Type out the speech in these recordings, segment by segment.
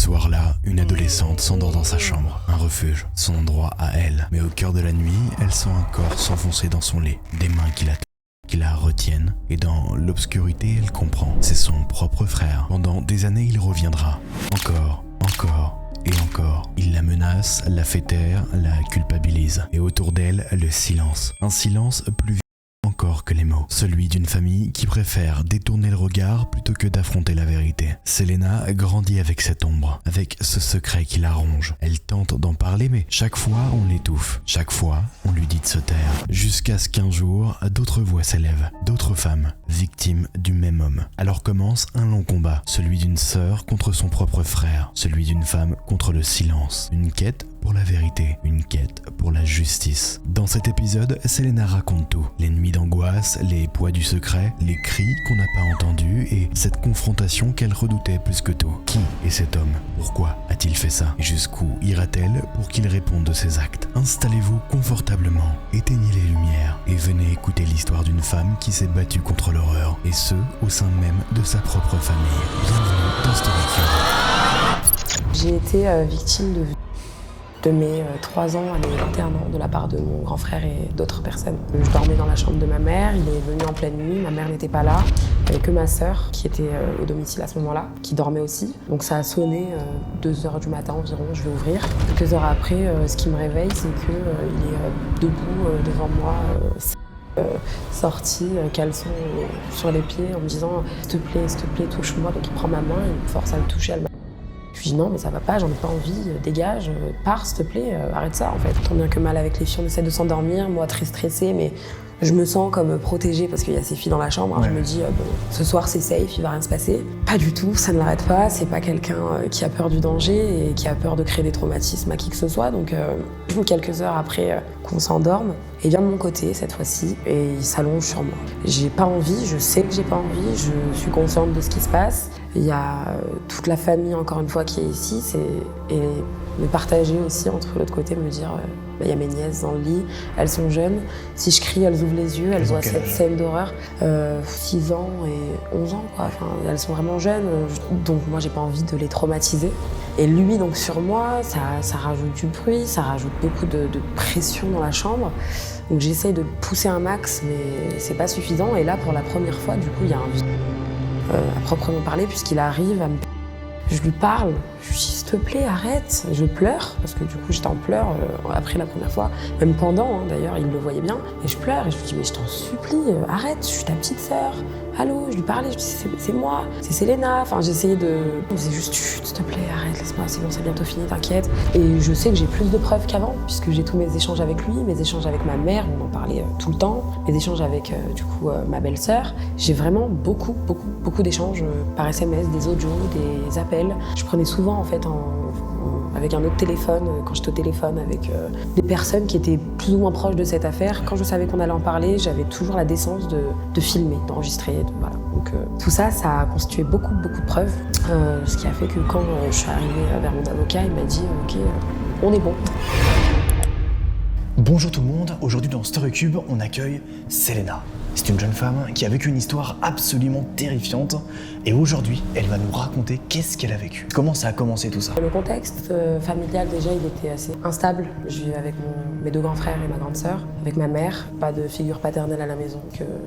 soir-là, une adolescente s'endort dans sa chambre, un refuge, son endroit à elle. Mais au cœur de la nuit, elle sent un corps s'enfoncer dans son lit, des mains qui la retiennent, et dans l'obscurité, elle comprend, c'est son propre frère. Pendant des années, il reviendra, encore et encore. Il la menace, la fait taire, la culpabilise. Et autour d'elle, le silence. Un silence plus vivant encore que les mots. Celui d'une famille qui préfère détourner le regard plutôt que d'affronter la vérité. Selena grandit avec cette ombre, avec ce secret qui la ronge. Elle tente d'en parler, mais chaque fois on l'étouffe. Chaque fois on lui dit de se taire. Jusqu'à ce qu'un jour, d'autres voix s'élèvent. D'autres femmes, victimes du même homme. Alors commence un long combat. Celui d'une sœur contre son propre frère. Celui d'une femme contre le silence. Une quête pour la vérité, une quête pour la justice. Dans cet épisode, Selena raconte tout. Les nuits d'angoisse, les poids du secret, les cris qu'on n'a pas entendus et cette confrontation qu'elle redoutait plus que tout. Qui est cet homme? Pourquoi a-t-il fait ça? Et jusqu'où ira-t-elle pour qu'il réponde de ses actes? Installez-vous confortablement, éteignez les lumières et venez écouter l'histoire d'une femme qui s'est battue contre l'horreur, et ce, au sein même de sa propre famille. Bienvenue dans Storycube. J'ai été victime de mes 3 ans à mes 21 ans de la part de mon grand frère et d'autres personnes. Je dormais dans la chambre de ma mère, il est venu en pleine nuit, ma mère n'était pas là. Il n'y avait que ma sœur qui était au domicile à ce moment-là, qui dormait aussi. Donc ça a sonné 2h du matin environ, je vais ouvrir. Quelques heures après, ce qui me réveille, c'est qu'il est debout devant moi, sorti, caleçon sur les pieds, en me disant « s'il te plaît, touche-moi ». Donc il prend ma main, il me force à le toucher, Je dis non, mais ça va pas, j'en ai pas envie, dégage, pars s'il te plaît, arrête ça en fait. Tant bien que mal avec les filles, on essaie de s'endormir, moi très stressée, mais je me sens comme protégée parce qu'il y a ces filles dans la chambre. Ouais. Je me dis, bon, ce soir c'est safe, il va rien se passer. Pas du tout, ça ne l'arrête pas, c'est pas quelqu'un qui a peur du danger et qui a peur de créer des traumatismes à qui que ce soit. Donc quelques heures après qu'on s'endorme, il vient de mon côté cette fois-ci et il s'allonge sur moi. J'ai pas envie, je sais que j'ai pas envie, je suis consciente de ce qui se passe. Il y a toute la famille, encore une fois, qui est ici. Et me partager aussi entre l'autre côté, me dire il y a mes nièces dans le lit, elles sont jeunes. Si je crie, elles ouvrent les yeux, elles voient cette scène d'horreur. 6 ans et 11 ans, quoi. Enfin, elles sont vraiment jeunes. Donc moi, j'ai pas envie de les traumatiser. Et lui, donc sur moi, ça rajoute du bruit, ça rajoute beaucoup de pression dans la chambre. Donc j'essaye de pousser un max, mais c'est pas suffisant. Et là, pour la première fois, du coup, il y a un vide. À proprement parler, puisqu'il arrive à me... Je lui parle, je lui dis s'il te plaît arrête, je pleure, parce que du coup j'étais en pleurs après la première fois, même pendant d'ailleurs, il le voyait bien, et je pleure, et je lui dis mais je t'en supplie, arrête, je suis ta petite sœur, allô, je lui parlais, je lui dis c'est moi, c'est Selena, enfin j'essayais de... Je disais juste s'il te plaît arrête, laisse-moi, c'est bon, c'est bientôt fini, t'inquiète. Et je sais que j'ai plus de preuves qu'avant, puisque j'ai tous mes échanges avec lui, mes échanges avec ma mère, on en parlait tout le temps, mes échanges avec du coup ma belle-sœur. J'ai vraiment beaucoup d'échanges par SMS, des audios, des appels. Je prenais souvent en fait avec un autre téléphone, quand j'étais au téléphone avec des personnes qui étaient plus ou moins proches de cette affaire. Quand je savais qu'on allait en parler, j'avais toujours la décence de filmer, d'enregistrer. Voilà. Donc tout ça, ça a constitué beaucoup de preuves. Ce qui a fait que quand je suis arrivée vers mon avocat, il m'a dit ok, on est bon. Bonjour tout le monde, aujourd'hui dans Storycube, on accueille Selena. C'est une jeune femme qui a vécu une histoire absolument terrifiante et aujourd'hui, elle va nous raconter qu'est-ce qu'elle a vécu. Comment ça a commencé tout ça? Le contexte familial déjà, il était assez instable. Je vivais avec mes 2 grands frères et ma grande sœur, avec ma mère, pas de figure paternelle à la maison,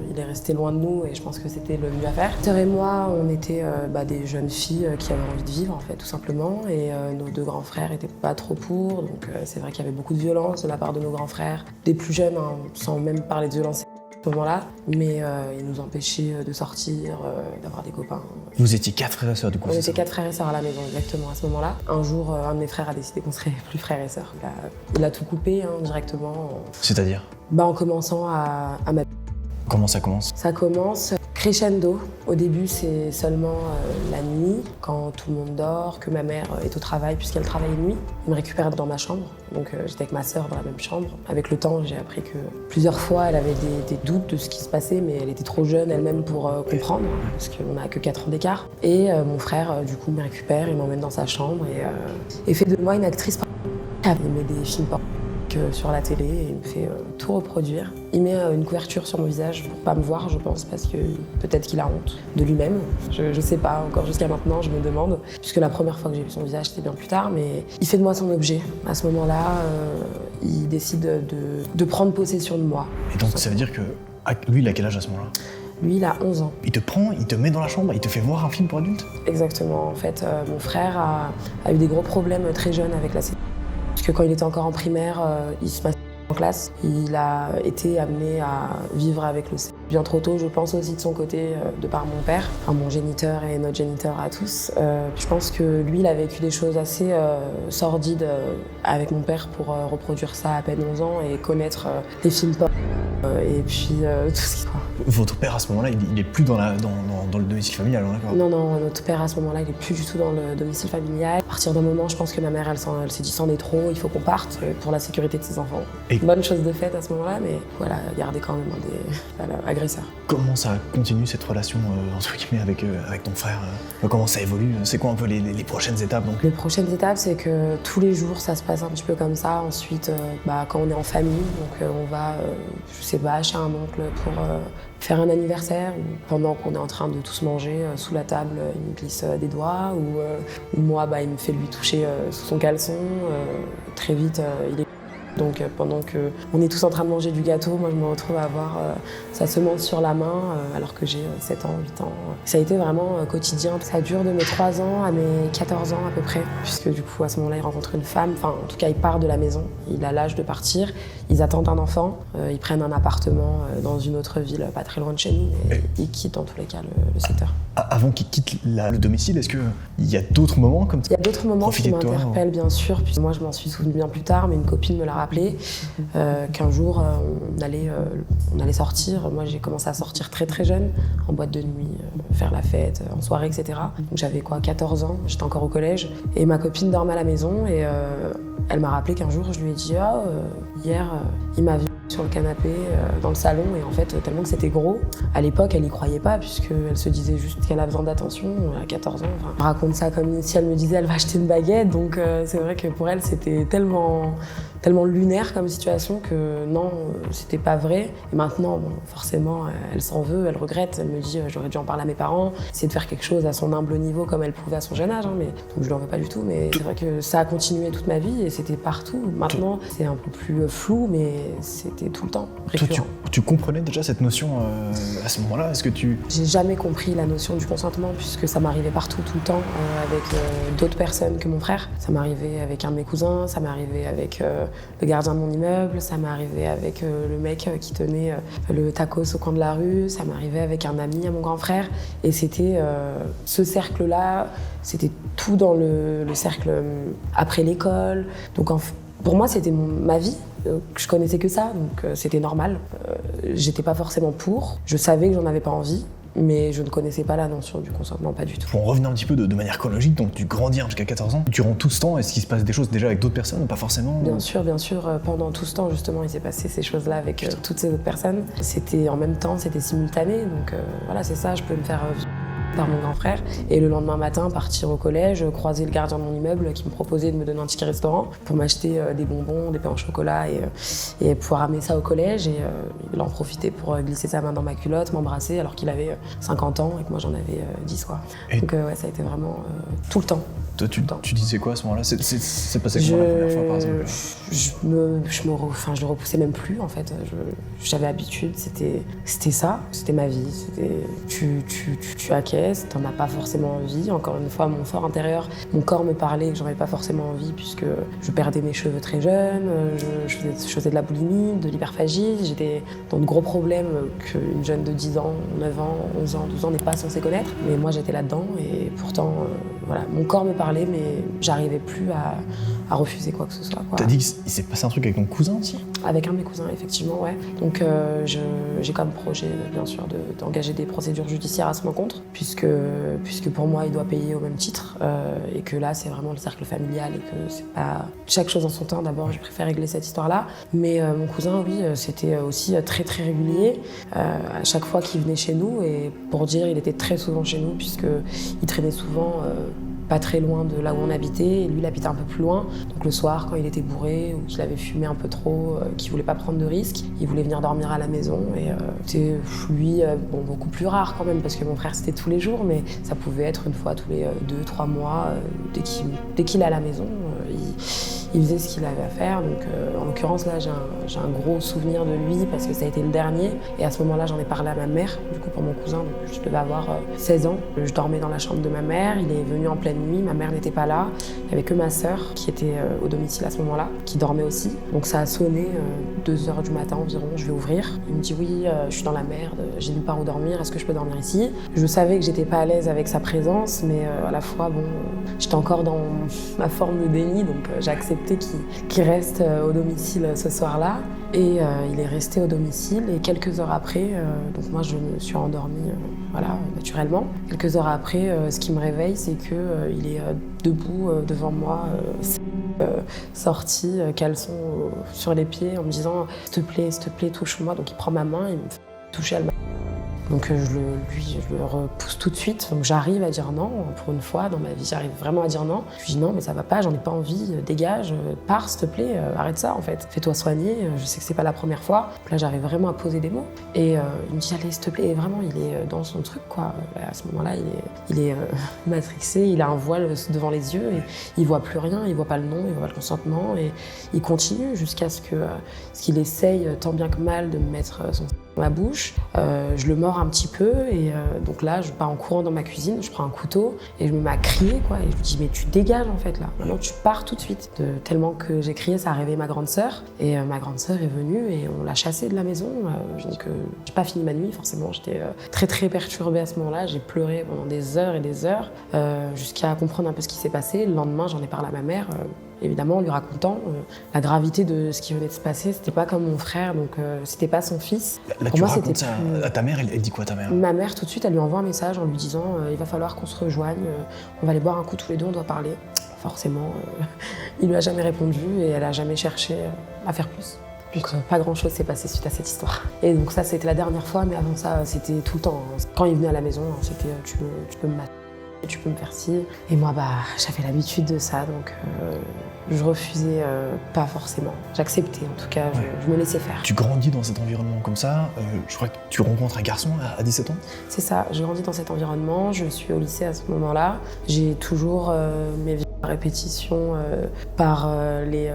il est resté loin de nous et je pense que c'était le mieux à faire. Ma sœur et moi, on était des jeunes filles qui avaient envie de vivre en fait, tout simplement, et nos 2 grands frères étaient pas trop pour, donc c'est vrai qu'il y avait beaucoup de violence de la part de nos grands frères, des plus jeunes, hein, sans même parler de violence à ce moment-là, mais ils nous empêchaient de sortir, d'avoir des copains. Vous étiez 4 frères et sœurs du coup? On était 4 frères et sœurs à la maison, exactement, à ce moment-là. Un jour, un de mes frères a décidé qu'on serait plus frères et sœurs. Il a tout coupé directement. C'est-à-dire? En commençant à m'appeler. Comment ça commence? Ça commence crescendo. Au début, c'est seulement la nuit, quand tout le monde dort, que ma mère est au travail, puisqu'elle travaille nuit. Elle me récupère dans ma chambre, donc j'étais avec ma sœur dans la même chambre. Avec le temps, j'ai appris que plusieurs fois, elle avait des doutes de ce qui se passait, mais elle était trop jeune elle-même pour comprendre, parce qu'on n'a que 4 ans d'écart. Et mon frère, du coup, me récupère, il m'emmène dans sa chambre et fait de moi une actrice. Il met des films porno. que sur la télé et il me fait tout reproduire. Il met une couverture sur mon visage pour pas me voir, je pense, parce que peut-être qu'il a honte de lui-même. Je sais pas, encore jusqu'à maintenant, je me demande, puisque la première fois que j'ai vu son visage, c'était bien plus tard, mais il fait de moi son objet. À ce moment-là, il décide de prendre possession de moi. Et donc ça veut dire que lui, il a quel âge à ce moment-là? Lui, il a 11 ans. Il te prend, il te met dans la chambre, il te fait voir un film pour adultes? Exactement. En fait, mon frère a eu des gros problèmes très jeune avec la sécurité. Puisque quand il était encore en primaire, il se masturbait en classe. Il a été amené à vivre avec le C. Bien trop tôt, je pense aussi de son côté, de par mon père, enfin mon géniteur et notre géniteur à tous. Je pense que lui, il a vécu des choses assez sordides avec mon père pour reproduire ça à peine 11 ans et connaître les films pop. Et puis tout ce qui... Votre père, à ce moment-là, il est plus dans le domicile familial, d'accord? Non, notre père, à ce moment-là, il est plus du tout dans le domicile familial. À partir d'un moment, je pense que ma mère, elle s'est dit, c'en est trop, il faut qu'on parte pour la sécurité de ses enfants. Et... bonne chose de faite à ce moment-là, mais voilà, garder quand même des agresseurs. Comment ça continue cette relation, entre guillemets, avec ton frère? Comment ça évolue? C'est quoi un peu les prochaines étapes donc? Les prochaines étapes, c'est que tous les jours, ça se passe un petit peu comme ça. Ensuite, quand on est en famille, donc on va, je sais pas, chez un oncle pour faire un anniversaire, ou pendant qu'on est en train de tous manger sous la table, il me glisse des doigts, ou moi, il me fait lui toucher sous son caleçon. Très vite, il est... Donc pendant qu'on est tous en train de manger du gâteau, moi je me retrouve à avoir sa semence sur la main alors que j'ai 7 ans, 8 ans. Ça a été vraiment quotidien. Ça dure de mes 3 ans à mes 14 ans à peu près, puisque du coup à ce moment-là il rencontre une femme, enfin en tout cas il part de la maison, il a l'âge de partir, ils attendent un enfant, ils prennent un appartement dans une autre ville pas très loin de chez nous, mais ils quittent dans tous les cas le secteur. Avant qu'il quitte le domicile, est-ce qu'il y a d'autres moments comme ça? Il y a d'autres moments qui m'interpellent bien sûr, puis moi je m'en suis souvenu bien plus tard, mais une copine me l'a rappelé, qu'un jour on allait sortir. Moi j'ai commencé à sortir très très jeune, en boîte de nuit, faire la fête, en soirée, etc. Donc j'avais 14 ans, j'étais encore au collège, et ma copine dormait à la maison, et elle m'a rappelé qu'un jour je lui ai dit hier il m'a vu sur le canapé dans le salon, et en fait tellement que c'était gros, à l'époque elle y croyait pas puisqu'elle se disait juste qu'elle a besoin d'attention à 14 ans. Enfin, elle raconte ça comme si elle me disait elle va acheter une baguette, donc c'est vrai que pour elle c'était tellement lunaire comme situation que non, c'était pas vrai. Et maintenant, forcément, elle s'en veut, elle regrette, elle me dit j'aurais dû en parler à mes parents, essayer de faire quelque chose à son humble niveau comme elle pouvait à son jeune âge, mais donc je l'en veux pas du tout, mais c'est vrai que ça a continué toute ma vie et c'était partout. Maintenant, c'est un peu plus flou, mais c'était tout le temps récurrent. Toi, tu comprenais déjà cette notion à ce moment-là? Est-ce que J'ai jamais compris la notion du consentement puisque ça m'arrivait partout, tout le temps, avec d'autres personnes que mon frère. Ça m'arrivait avec un de mes cousins, ça m'arrivait avec le gardien de mon immeuble, ça m'arrivait avec le mec qui tenait le tacos au coin de la rue, ça m'arrivait avec un ami à mon grand frère. Et c'était ce cercle-là, c'était tout dans le cercle après l'école. Donc pour moi, c'était ma vie. Je connaissais que ça, donc c'était normal. J'étais pas forcément pour. Je savais que j'en avais pas envie, mais je ne connaissais pas la notion du consentement, pas du tout. Pour en revenir un petit peu de manière chronologique, donc tu grandis jusqu'à 14 ans. Durant tout ce temps, est-ce qu'il se passe des choses déjà avec d'autres personnes ou pas forcément? Bien sûr. Pendant tout ce temps, justement, il s'est passé ces choses-là avec toutes ces autres personnes. C'était en même temps, c'était simultané, donc voilà, c'est ça, je peux me faire par mon grand frère. Et le lendemain matin, partir au collège, croiser le gardien de mon immeuble qui me proposait de me donner un ticket restaurant pour m'acheter des bonbons, des pains au chocolat et pouvoir amener ça au collège. Et il en profitait pour glisser sa main dans ma culotte, m'embrasser alors qu'il avait 50 ans et que moi j'en avais 10 quoi. Donc ouais, ça a été vraiment tout le temps. Toi, tu disais quoi à ce moment-là? C'est passé comment la première fois par exemple? Je le repoussais même plus en fait. J'avais habitude, c'était ça, c'était ma vie. C'était tu acquiesces, t'en as pas forcément envie. Encore une fois, mon fort intérieur, mon corps me parlait que j'en avais pas forcément envie puisque je perdais mes cheveux très jeune, je faisais de la boulimie, de l'hyperphagie, j'étais dans de gros problèmes qu'une jeune de 10 ans, 9 ans, 11 ans, 12 ans n'est pas censée connaître. Mais moi j'étais là-dedans et pourtant voilà, mon corps me parlait mais j'arrivais plus à refuser quoi que ce soit. T'as dit qu'il s'est passé un truc avec ton cousin aussi? Avec un de mes cousins, effectivement, ouais. Donc j'ai comme projet, bien sûr, d'engager des procédures judiciaires à son encontre, puisque pour moi, il doit payer au même titre, et que là, c'est vraiment le cercle familial, et que c'est pas chaque chose en son temps. D'abord, je préfère régler cette histoire-là. Mais mon cousin, oui, c'était aussi très, très régulier. À chaque fois qu'il venait chez nous, et pour dire, il était très souvent chez nous, puisqu'il traînait souvent pas très loin de là où on habitait, et lui il habitait un peu plus loin. Donc le soir, quand il était bourré ou qu'il avait fumé un peu trop, qu'il voulait pas prendre de risques, il voulait venir dormir à la maison. Et c'était lui, bon, beaucoup plus rare quand même, parce que mon frère c'était tous les jours, mais ça pouvait être une fois tous les 2-3 mois. Dès qu'il est à la maison, il faisait ce qu'il avait à faire. Donc en l'occurrence là, j'ai un gros souvenir de lui parce que ça a été le dernier. Et à ce moment-là, j'en ai parlé à ma mère, du coup pour mon cousin, donc je devais avoir 16 ans. Je dormais dans la chambre de ma mère, il est venu en pleine nuit, ma mère n'était pas là. Il n'y avait que ma sœur qui était au domicile à ce moment-là, qui dormait aussi. Donc ça a sonné 2h du matin environ, je vais ouvrir. Il me dit oui, je suis dans la merde, j'ai nulle part où dormir, est-ce que je peux dormir ici? Je savais que j'étais pas à l'aise avec sa présence, mais à la fois, bon, j'étais encore dans ma forme de déni, donc j'ai accepté qu'il reste au domicile ce soir-là. Et il est resté au domicile et quelques heures après, donc moi je me suis endormie voilà, naturellement. Quelques heures après, ce qui me réveille, c'est qu'il est debout devant moi, sorti, caleçon sur les pieds, en me disant « s'il te plaît, touche-moi ». Donc il prend ma main et il me fait toucher à la main. Donc je le repousse tout de suite. Donc j'arrive à dire non, pour une fois dans ma vie, j'arrive vraiment à dire non. Je lui dis non, mais ça va pas, j'en ai pas envie, dégage, pars s'il te plaît, arrête ça en fait. Fais-toi soigner, je sais que c'est pas la première fois. Donc là j'arrive vraiment à poser des mots. Et il me dit allez s'il te plaît, et vraiment il est dans son truc quoi. À ce moment-là, il est matrixé, il a un voile devant les yeux et il voit plus rien, il voit pas le nom, il voit pas le consentement et il continue jusqu'à ce qu'il essaye tant bien que mal de me mettre son dans la bouche. Je le mords un petit peu et donc là je pars en courant dans ma cuisine, je prends un couteau et je me mets à crier quoi, et je lui dis mais tu dégages en fait là, maintenant tu pars tout de suite. Tellement que j'ai crié, ça a réveillé ma grande sœur et ma grande sœur est venue et on l'a chassée de la maison. Donc j'ai pas fini ma nuit forcément, j'étais très très perturbée à ce moment-là, j'ai pleuré pendant des heures et des heures jusqu'à comprendre un peu ce qui s'est passé. Le lendemain j'en ai parlé à ma mère. Évidemment, en lui racontant la gravité de ce qui venait de se passer. C'était pas comme mon frère, donc c'était pas son fils. Là, pour moi, racontes ça à ta mère, elle dit quoi ta mère? Ma mère, tout de suite, elle lui envoie un message en lui disant il va falloir qu'on se rejoigne, on va aller boire un coup tous les deux, on doit parler. Forcément, il lui a jamais répondu et elle a jamais cherché à faire plus. Donc pas grand-chose s'est passé suite à cette histoire. Et donc ça, c'était la dernière fois, mais avant ça, c'était tout le temps. Quand il venait à la maison, c'était tu peux me mater. Tu peux me faire ci. Et moi, j'avais l'habitude de ça, donc je refusais pas forcément. J'acceptais, en tout cas, je me laissais faire. Tu grandis dans cet environnement comme ça, je crois que tu rencontres un garçon à 17 ans? C'est ça, je grandis dans cet environnement, je suis au lycée à ce moment-là. J'ai toujours mes répétitions par les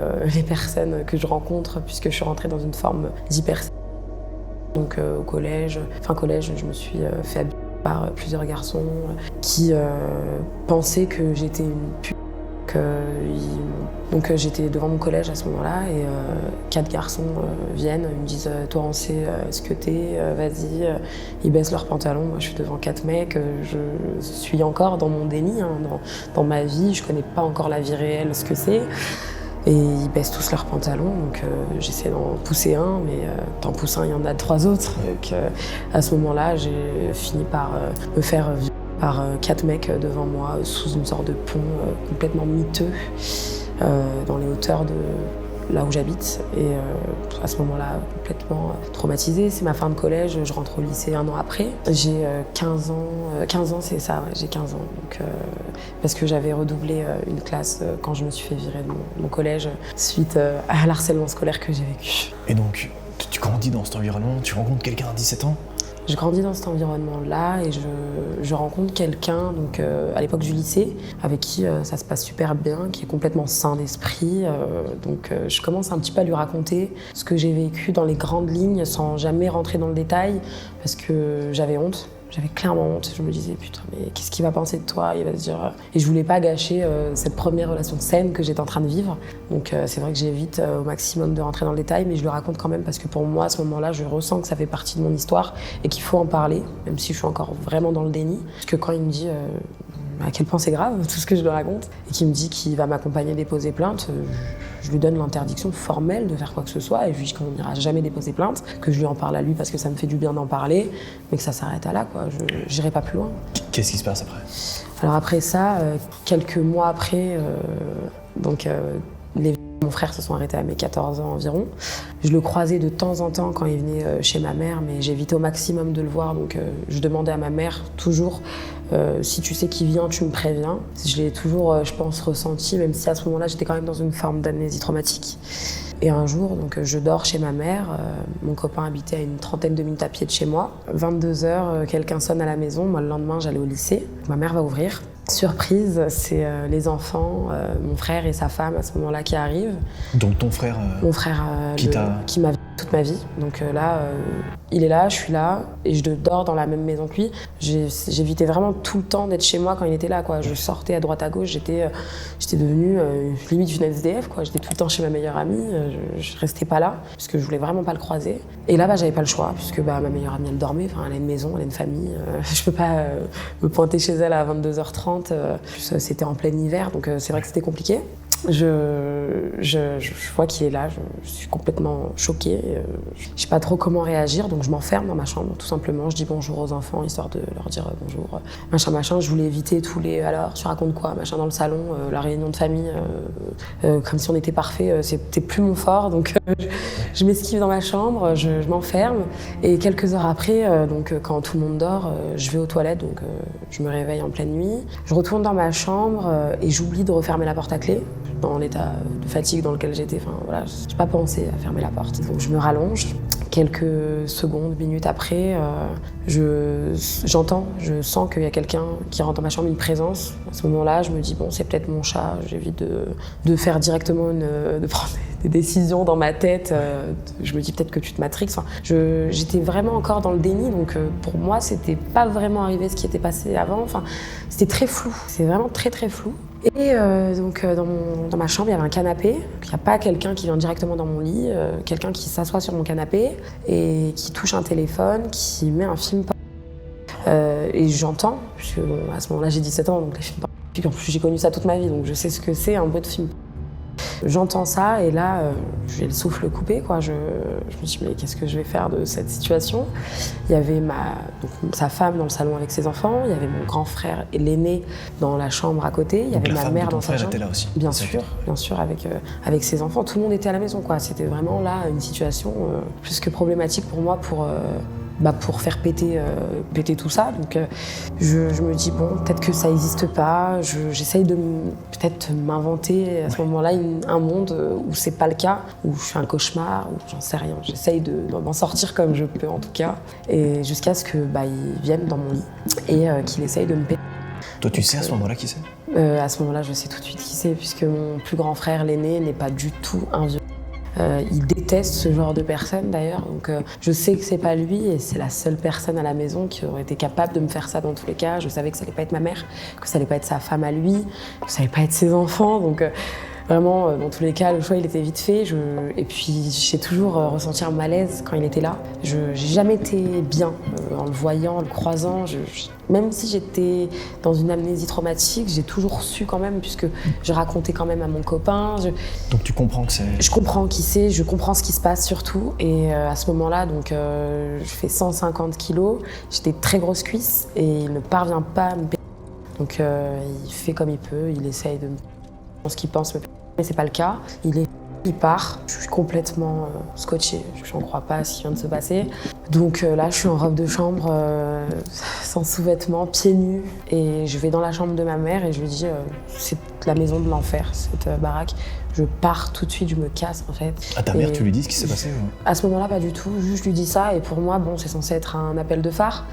personnes que je rencontre, puisque je suis rentrée dans une forme d'hyper. Donc au collège, je me suis fait habiller par plusieurs garçons qui pensaient que j'étais une pute. Donc j'étais devant mon collège à ce moment-là et 4 garçons viennent, ils me disent toi on sait ce que t'es, vas-y. Ils baissent leurs pantalons, moi je suis devant 4 mecs, je suis encore dans mon déni, hein, dans ma vie, je connais pas encore la vie réelle, ce que c'est. Et ils baissent tous leurs pantalons, donc j'essaie d'en pousser un, mais t'en pousses un, il y en a 3 autres. Donc à ce moment-là, j'ai fini par me faire violer par 4 mecs devant moi, sous une sorte de pont complètement miteux, dans les hauteurs de là où j'habite. Et à ce moment-là, complètement traumatisée. C'est ma fin de collège, je rentre au lycée 1 an après. J'ai 15 ans, c'est ça, ouais, j'ai 15 ans. Donc, parce que j'avais redoublé une classe quand je me suis fait virer de mon collège suite à l'harcèlement scolaire que j'ai vécu. Et donc, tu grandis dans cet environnement, tu rencontres quelqu'un à 17 ans? Je grandis dans cet environnement-là et je rencontre quelqu'un donc à l'époque du lycée avec qui ça se passe super bien, qui est complètement sain d'esprit. Donc je commence un petit peu à lui raconter ce que j'ai vécu dans les grandes lignes sans jamais rentrer dans le détail parce que j'avais honte. J'avais clairement honte. Je me disais, putain, mais qu'est-ce qu'il va penser de toi? Il va se dire... Et je voulais pas gâcher cette première relation saine que j'étais en train de vivre. Donc c'est vrai que j'évite au maximum de rentrer dans le détail, mais je le raconte quand même parce que pour moi, à ce moment-là, je ressens que ça fait partie de mon histoire et qu'il faut en parler, même si je suis encore vraiment dans le déni. Parce que quand il me dit à quel point c'est grave, tout ce que je lui raconte, et qu'il me dit qu'il va m'accompagner déposer plainte, je lui donne l'interdiction formelle de faire quoi que ce soit, et je lui dis qu'on n'ira jamais déposer plainte, que je lui en parle à lui parce que ça me fait du bien d'en parler, mais que ça s'arrête à là, quoi. Je n'irai pas plus loin. Qu'est-ce qui se passe après? Alors après ça, quelques mois après, les Mon frère se sont arrêtés à mes 14 ans environ. Je le croisais de temps en temps quand il venait chez ma mère, mais j'évitais au maximum de le voir. Donc je demandais à ma mère toujours si tu sais qui vient, tu me préviens. Je l'ai toujours, je pense, ressenti, même si à ce moment-là, j'étais quand même dans une forme d'amnésie traumatique. Et un jour, donc, je dors chez ma mère. Mon copain habitait à une trentaine de minutes à pied de chez moi. 22h, quelqu'un sonne à la maison. Moi, le lendemain, j'allais au lycée. Ma mère va ouvrir. Surprise, c'est les enfants, mon frère et sa femme à ce moment-là qui arrivent. Donc ton frère Mon frère qui m'a vu toute ma vie. Donc là, il est là, je suis là et je dors dans la même maison que lui. J'évitais vraiment tout le temps d'être chez moi quand il était là, quoi. Je sortais à droite à gauche, j'étais devenue limite une SDF, quoi. J'étais tout le temps chez ma meilleure amie, je restais pas là parce que je voulais vraiment pas le croiser. Et là, j'avais pas le choix puisque ma meilleure amie, elle dormait, enfin, elle a une maison, elle a une famille. Je peux pas me pointer chez elle à 22h30. C'était en plein hiver, donc c'est vrai que c'était compliqué. Je vois qu'il est là, je suis complètement choquée. Je sais pas trop comment réagir, donc je m'enferme dans ma chambre, tout simplement. Je dis bonjour aux enfants, histoire de leur dire bonjour, machin. Je voulais éviter tous les « alors, tu racontes quoi ?» machin dans le salon, la réunion de famille, comme si on était parfait, c'était plus mon fort. Donc je m'esquive dans ma chambre, je m'enferme. Et quelques heures après, donc quand tout le monde dort, je vais aux toilettes, donc je me réveille en pleine nuit. Je retourne dans ma chambre et j'oublie de refermer la porte à clé. Dans l'état de fatigue dans lequel j'étais, enfin voilà, j'ai pas pensé à fermer la porte. Donc je me rallonge. Quelques secondes, minutes après, je sens qu'il y a quelqu'un qui rentre dans ma chambre, une présence. À ce moment-là, je me dis bon, c'est peut-être mon chat. J'évite de faire directement de prendre des décisions dans ma tête. Je me dis peut-être que tu te matrixes. Enfin, j'étais vraiment encore dans le déni, donc pour moi, c'était pas vraiment arrivé ce qui était passé avant. Enfin, c'était très flou. C'est vraiment très très flou. Et donc dans ma chambre, il y avait un canapé. Il n'y a pas quelqu'un qui vient directement dans mon lit, quelqu'un qui s'assoit sur mon canapé et qui touche un téléphone, qui met un film. Et j'entends, puisque bon, à ce moment-là j'ai 17 ans, donc les films. Puis en plus j'ai connu ça toute ma vie, donc je sais ce que c'est un bruit de film. J'entends ça et là, j'ai le souffle coupé, quoi. Je me dis mais qu'est-ce que je vais faire de cette situation? Il y avait sa femme dans le salon avec ses enfants, il y avait mon grand frère et l'aîné dans la chambre à côté, il y avait ma mère dans sa chambre. Était là aussi. Bien sûr, avec ses enfants, tout le monde était à la maison, quoi. C'était vraiment là une situation plus que problématique pour moi pour faire péter tout ça. Donc je me dis bon, peut-être que ça n'existe pas. J'essaye de peut-être m'inventer à ce moment-là un monde où c'est pas le cas, où je fais un cauchemar, où j'en sais rien. J'essaye de m'en sortir comme je peux en tout cas, et jusqu'à ce que il vienne dans mon lit et qu'il essaye de me péter. Toi, tu sais à ce moment-là qui c'est? À ce moment-là, je sais tout de suite qui c'est, puisque mon plus grand frère, l'aîné, n'est pas du tout un vieux. Il déteste ce genre de personne d'ailleurs, donc je sais que c'est pas lui et c'est la seule personne à la maison qui aurait été capable de me faire ça dans tous les cas. Je savais que ça allait pas être ma mère, que ça allait pas être sa femme à lui, que ça allait pas être ses enfants, donc vraiment dans tous les cas le choix il était vite fait. Et puis j'ai toujours ressenti un malaise quand il était là. J'ai jamais été bien en le voyant, en le croisant. Même si j'étais dans une amnésie traumatique, j'ai toujours su quand même, puisque je racontais quand même à mon copain. Donc tu comprends que c'est... Je comprends qui c'est, je comprends ce qui se passe surtout. Et à ce moment-là, donc, je fais 150 kilos, j'ai des très grosses cuisses et il ne parvient pas à me péter. Donc il fait comme il peut, il essaye de me péter ce qu'il pense, mais c'est pas le cas. Il part, je suis complètement scotchée, je n'en crois pas à ce qui vient de se passer. Donc là, je suis en robe de chambre, sans sous-vêtements, pieds nus. Et je vais dans la chambre de ma mère et je lui dis c'est la maison de l'enfer, cette baraque. Je pars tout de suite, je me casse en fait. À ta mère, tu lui dis ce qui s'est passé? À ce moment-là, pas du tout. Juste, je lui dis ça et pour moi, bon, c'est censé être un appel de phare,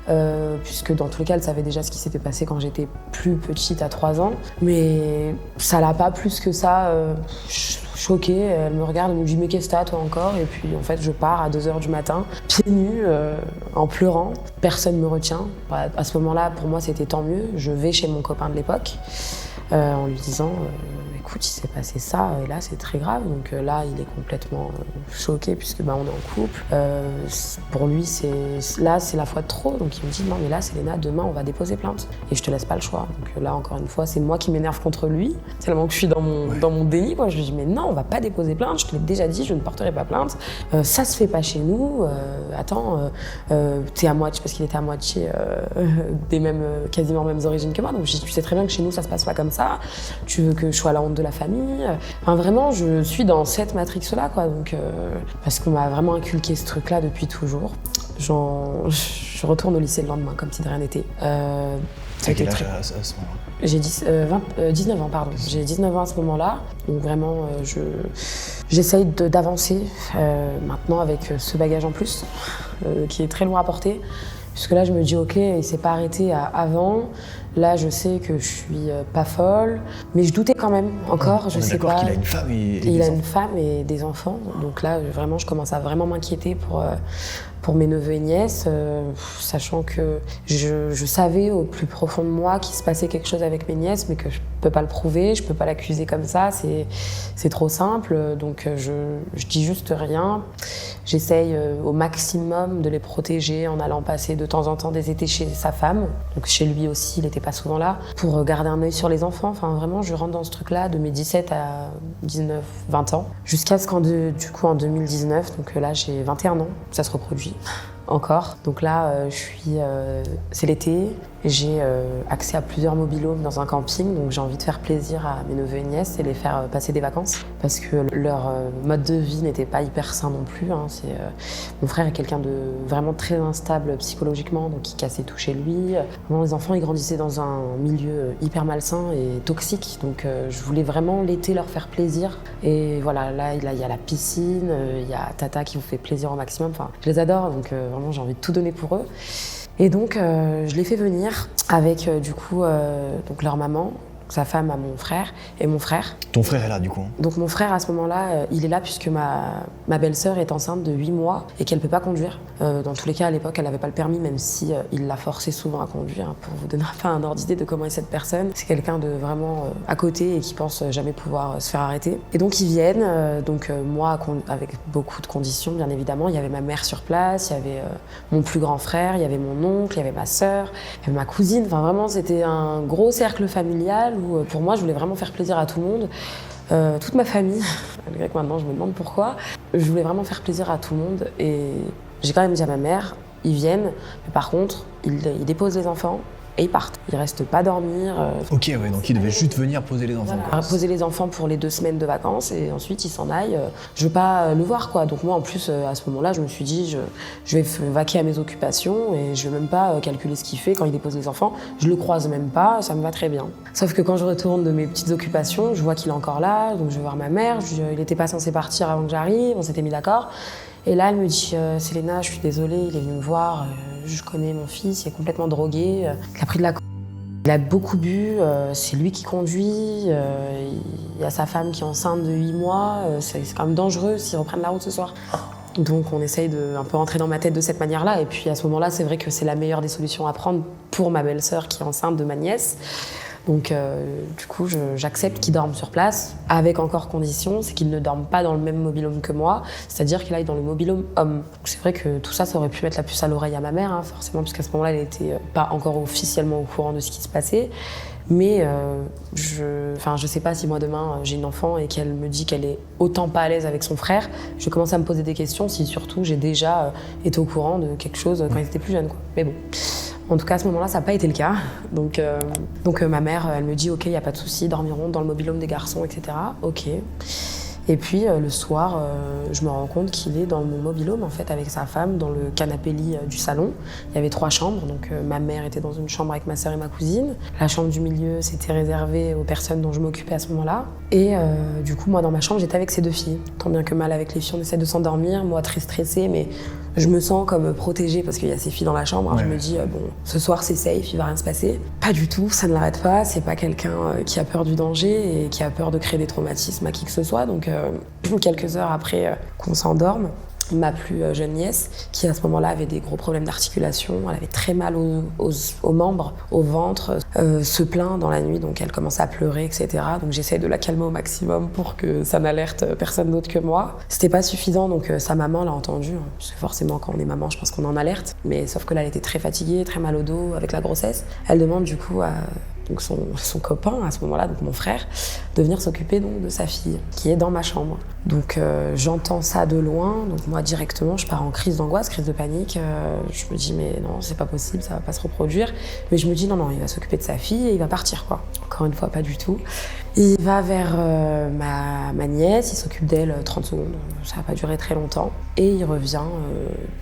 puisque dans tous les cas, elle savait déjà ce qui s'était passé quand j'étais plus petite, à 3 ans. Mais ça l'a pas plus que ça choquée. Elle me regarde, elle me dit mais qu'est-ce que t'as toi encore? Et puis en fait, je pars à 2h du matin, pieds nus, en pleurant. Personne me retient. À ce moment-là, pour moi, c'était tant mieux. Je vais chez mon copain de l'époque en lui disant écoute, il s'est passé ça, et là c'est très grave. Donc là, il est complètement choqué puisque on est en couple. Pour lui, c'est la fois de trop. Donc il me dit non mais là, Selena, demain on va déposer plainte et je te laisse pas le choix. Donc là, encore une fois, c'est moi qui m'énerve contre lui. Tellement que je suis dans mon déni, quoi. Je lui dis mais non, on va pas déposer plainte. Je te l'ai déjà dit, je ne porterai pas plainte. Ça se fait pas chez nous. Attends, t'es à moitié, parce qu'il était à moitié des mêmes, quasiment mêmes origines que moi. Donc je dis, tu sais très bien que chez nous ça se passe pas comme ça. Tu veux que je sois là membre de la famille. Enfin, vraiment, je suis dans cette matrix-là, quoi. Donc, parce qu'on m'a vraiment inculqué ce truc-là depuis toujours. Je retourne au lycée le lendemain, comme si de rien n'était. T'as quel âge à ce moment-là? J'ai 19 ans, pardon. J'ai 19 ans à ce moment-là. Donc vraiment, j'essaye d'avancer maintenant avec ce bagage en plus, qui est très lourd à porter. Puisque là, je me dis, ok, il s'est pas arrêté à avant. Là, je sais que je suis pas folle. Mais je doutais quand même, encore, je sais pas. Qu'il a une femme et des il a enfants. une femme et des enfants. Donc là, vraiment, je commence à vraiment m'inquiéter pour mes neveux et nièces, sachant que je savais au plus profond de moi qu'il se passait quelque chose avec mes nièces, mais que je peux pas le prouver, je peux pas l'accuser comme ça, c'est trop simple. Donc je dis juste rien. J'essaye au maximum de les protéger en allant passer de temps en temps des étés chez sa femme. Donc chez lui aussi, il n'était pas souvent là, pour garder un œil sur les enfants. Enfin vraiment, je rentre dans ce truc-là de mes 17 à 19, 20 ans, jusqu'à ce qu'en en 2019, donc là j'ai 21 ans, ça se reproduit encore. Donc là, c'est l'été, j'ai accès à plusieurs mobil-homes dans un camping, donc j'ai envie de faire plaisir à mes neveux et nièces et les faire passer des vacances, parce que leur mode de vie n'était pas hyper sain non plus. Hein. Mon frère est quelqu'un de vraiment très instable psychologiquement, donc il cassait tout chez lui. Vraiment, les enfants, ils grandissaient dans un milieu hyper malsain et toxique, donc je voulais vraiment l'été leur faire plaisir. Et voilà, là, il y a la piscine, il y a Tata qui vous fait plaisir au maximum. Enfin, je les adore, donc vraiment, j'ai envie de tout donner pour eux. Et donc, je les fais venir avec, donc leur maman, sa femme à mon frère et mon frère. Ton frère est là, du coup? Donc mon frère, à ce moment-là, il est là puisque ma belle-sœur est enceinte de 8 mois et qu'elle ne peut pas conduire. Dans tous les cas, à l'époque, elle n'avait pas le permis, même si il l'a forcée souvent à conduire. Hein, pour vous donner un ordre d'idée de comment est cette personne. C'est quelqu'un de vraiment à côté et qui pense jamais pouvoir se faire arrêter. Et donc ils viennent, moi avec beaucoup de conditions, bien évidemment. Il y avait ma mère sur place, il y avait mon plus grand frère, il y avait mon oncle, il y avait ma sœur, il y avait ma cousine. Enfin vraiment, c'était un gros cercle familial où pour moi, je voulais vraiment faire plaisir à tout le monde. Toute ma famille, malgré que maintenant je me demande pourquoi, je voulais vraiment faire plaisir à tout le monde et j'ai quand même dit à ma mère, ils viennent, mais par contre, ils déposent les enfants et ils partent. Ils restent pas dormir. Ok, ouais, donc ils devaient juste venir poser les enfants. Voilà. Poser les enfants pour les 2 semaines de vacances et ensuite ils s'en aillent. Je veux pas le voir, quoi. Donc moi, en plus, à ce moment-là, je me suis dit, je vais vaquer à mes occupations et je vais même pas calculer ce qu'il fait quand il dépose les enfants. Je le croise même pas, ça me va très bien. Sauf que quand je retourne de mes petites occupations, je vois qu'il est encore là, donc je vais voir ma mère. Il était pas censé partir avant que j'arrive, on s'était mis d'accord. Et là, elle me dit « Selena, je suis désolée, il est venu me voir, je connais mon fils, il est complètement drogué, il a pris de la il a beaucoup bu, c'est lui qui conduit, il y a sa femme qui est enceinte de 8 mois, c'est quand même dangereux s'ils reprennent la route ce soir. » Donc on essaye de un peu rentrer dans ma tête de cette manière-là. Et puis à ce moment-là, c'est vrai que c'est la meilleure des solutions à prendre pour ma belle-sœur qui est enceinte de ma nièce. Donc du coup, j'accepte qu'ils dorment sur place, avec encore condition, c'est qu'ils ne dorment pas dans le même mobil-home que moi, c'est-à-dire qu'il aille dans le mobil-home homme. Donc, c'est vrai que tout ça, ça aurait pu mettre la puce à l'oreille à ma mère, hein, forcément, puisqu'à ce moment-là, elle n'était pas encore officiellement au courant de ce qui se passait. Mais je sais pas si moi demain j'ai une enfant et qu'elle me dit qu'elle est autant pas à l'aise avec son frère, je commence à me poser des questions si surtout j'ai déjà été au courant de quelque chose quand ils étaient plus jeunes, quoi. Mais bon. En tout cas, à ce moment-là, ça n'a pas été le cas. Donc ma mère, elle me dit « Ok, il n'y a pas de souci, dormiront dans le mobil-home des garçons, etc. » Ok. Et puis le soir, je me rends compte qu'il est dans mon mobil-home en fait, avec sa femme, dans le canapé-lit du salon. Il y avait 3 chambres, donc ma mère était dans une chambre avec ma sœur et ma cousine. La chambre du milieu, c'était réservé aux personnes dont je m'occupais à ce moment-là. Et du coup, moi, dans ma chambre, j'étais avec ces 2 filles. Tant bien que mal avec les filles, on essaie de s'endormir. Moi, très stressée, mais je me sens comme protégée parce qu'il y a ces filles dans la chambre. Ouais. Je me dis, bon, ce soir, c'est safe, il va rien se passer. Pas du tout, ça ne l'arrête pas. C'est pas quelqu'un qui a peur du danger et qui a peur de créer des traumatismes à qui que ce soit. Donc, quelques heures après qu'on s'endorme, ma plus jeune nièce, qui à ce moment-là avait des gros problèmes d'articulation, elle avait très mal aux membres, au ventre, se plaint dans la nuit, donc elle commence à pleurer, etc. Donc j'essaie de la calmer au maximum pour que ça n'alerte personne d'autre que moi. C'était pas suffisant, donc sa maman l'a entendu, hein, parce que forcément quand on est maman, je pense qu'on en alerte, mais sauf que là elle était très fatiguée, très mal au dos avec la grossesse. Elle demande du coup à donc son copain à ce moment-là, donc mon frère, de venir s'occuper donc de sa fille, qui est dans ma chambre. Donc j'entends ça de loin, donc moi directement je pars en crise d'angoisse, crise de panique. Je me dis mais non, c'est pas possible, ça va pas se reproduire. Mais je me dis non, il va s'occuper de sa fille et il va partir quoi. Encore une fois, pas du tout. Il va vers ma nièce, il s'occupe d'elle 30 secondes, ça n'a pas duré très longtemps. Et il revient,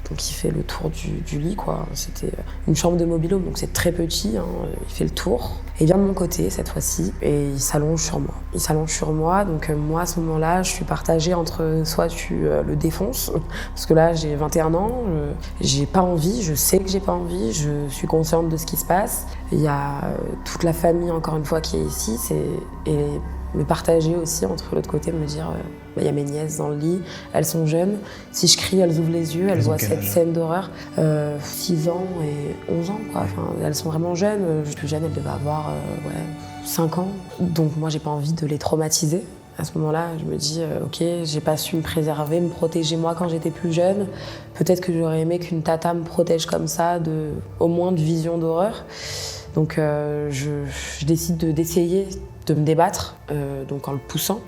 donc il fait le tour du lit, quoi. C'était une chambre de mobil-home, donc c'est très petit, hein. Il fait le tour. Et il vient de mon côté cette fois-ci, et il s'allonge sur moi. Il s'allonge sur moi, donc moi à ce moment-là, je suis partagée entre soit tu le défonces, parce que là j'ai 21 ans, j'ai pas envie, je sais que j'ai pas envie, je suis consciente de ce qui se passe. Il y a toute la famille, encore une fois, qui est ici, et me partager aussi entre l'autre côté, me dire il y a mes nièces dans le lit, elles sont jeunes, si je crie elles ouvrent les yeux, elles voient cette scène d'horreur, 6 ans et 11 ans quoi, enfin, elles sont vraiment jeunes, plus jeune elle devait avoir 5 ans, donc moi j'ai pas envie de les traumatiser. À ce moment-là, je me dis, ok, j'ai pas su me préserver, me protéger moi quand j'étais plus jeune. Peut-être que j'aurais aimé qu'une tata me protège comme ça, au moins de visions d'horreur. Donc je décide d'essayer de me débattre, donc en le poussant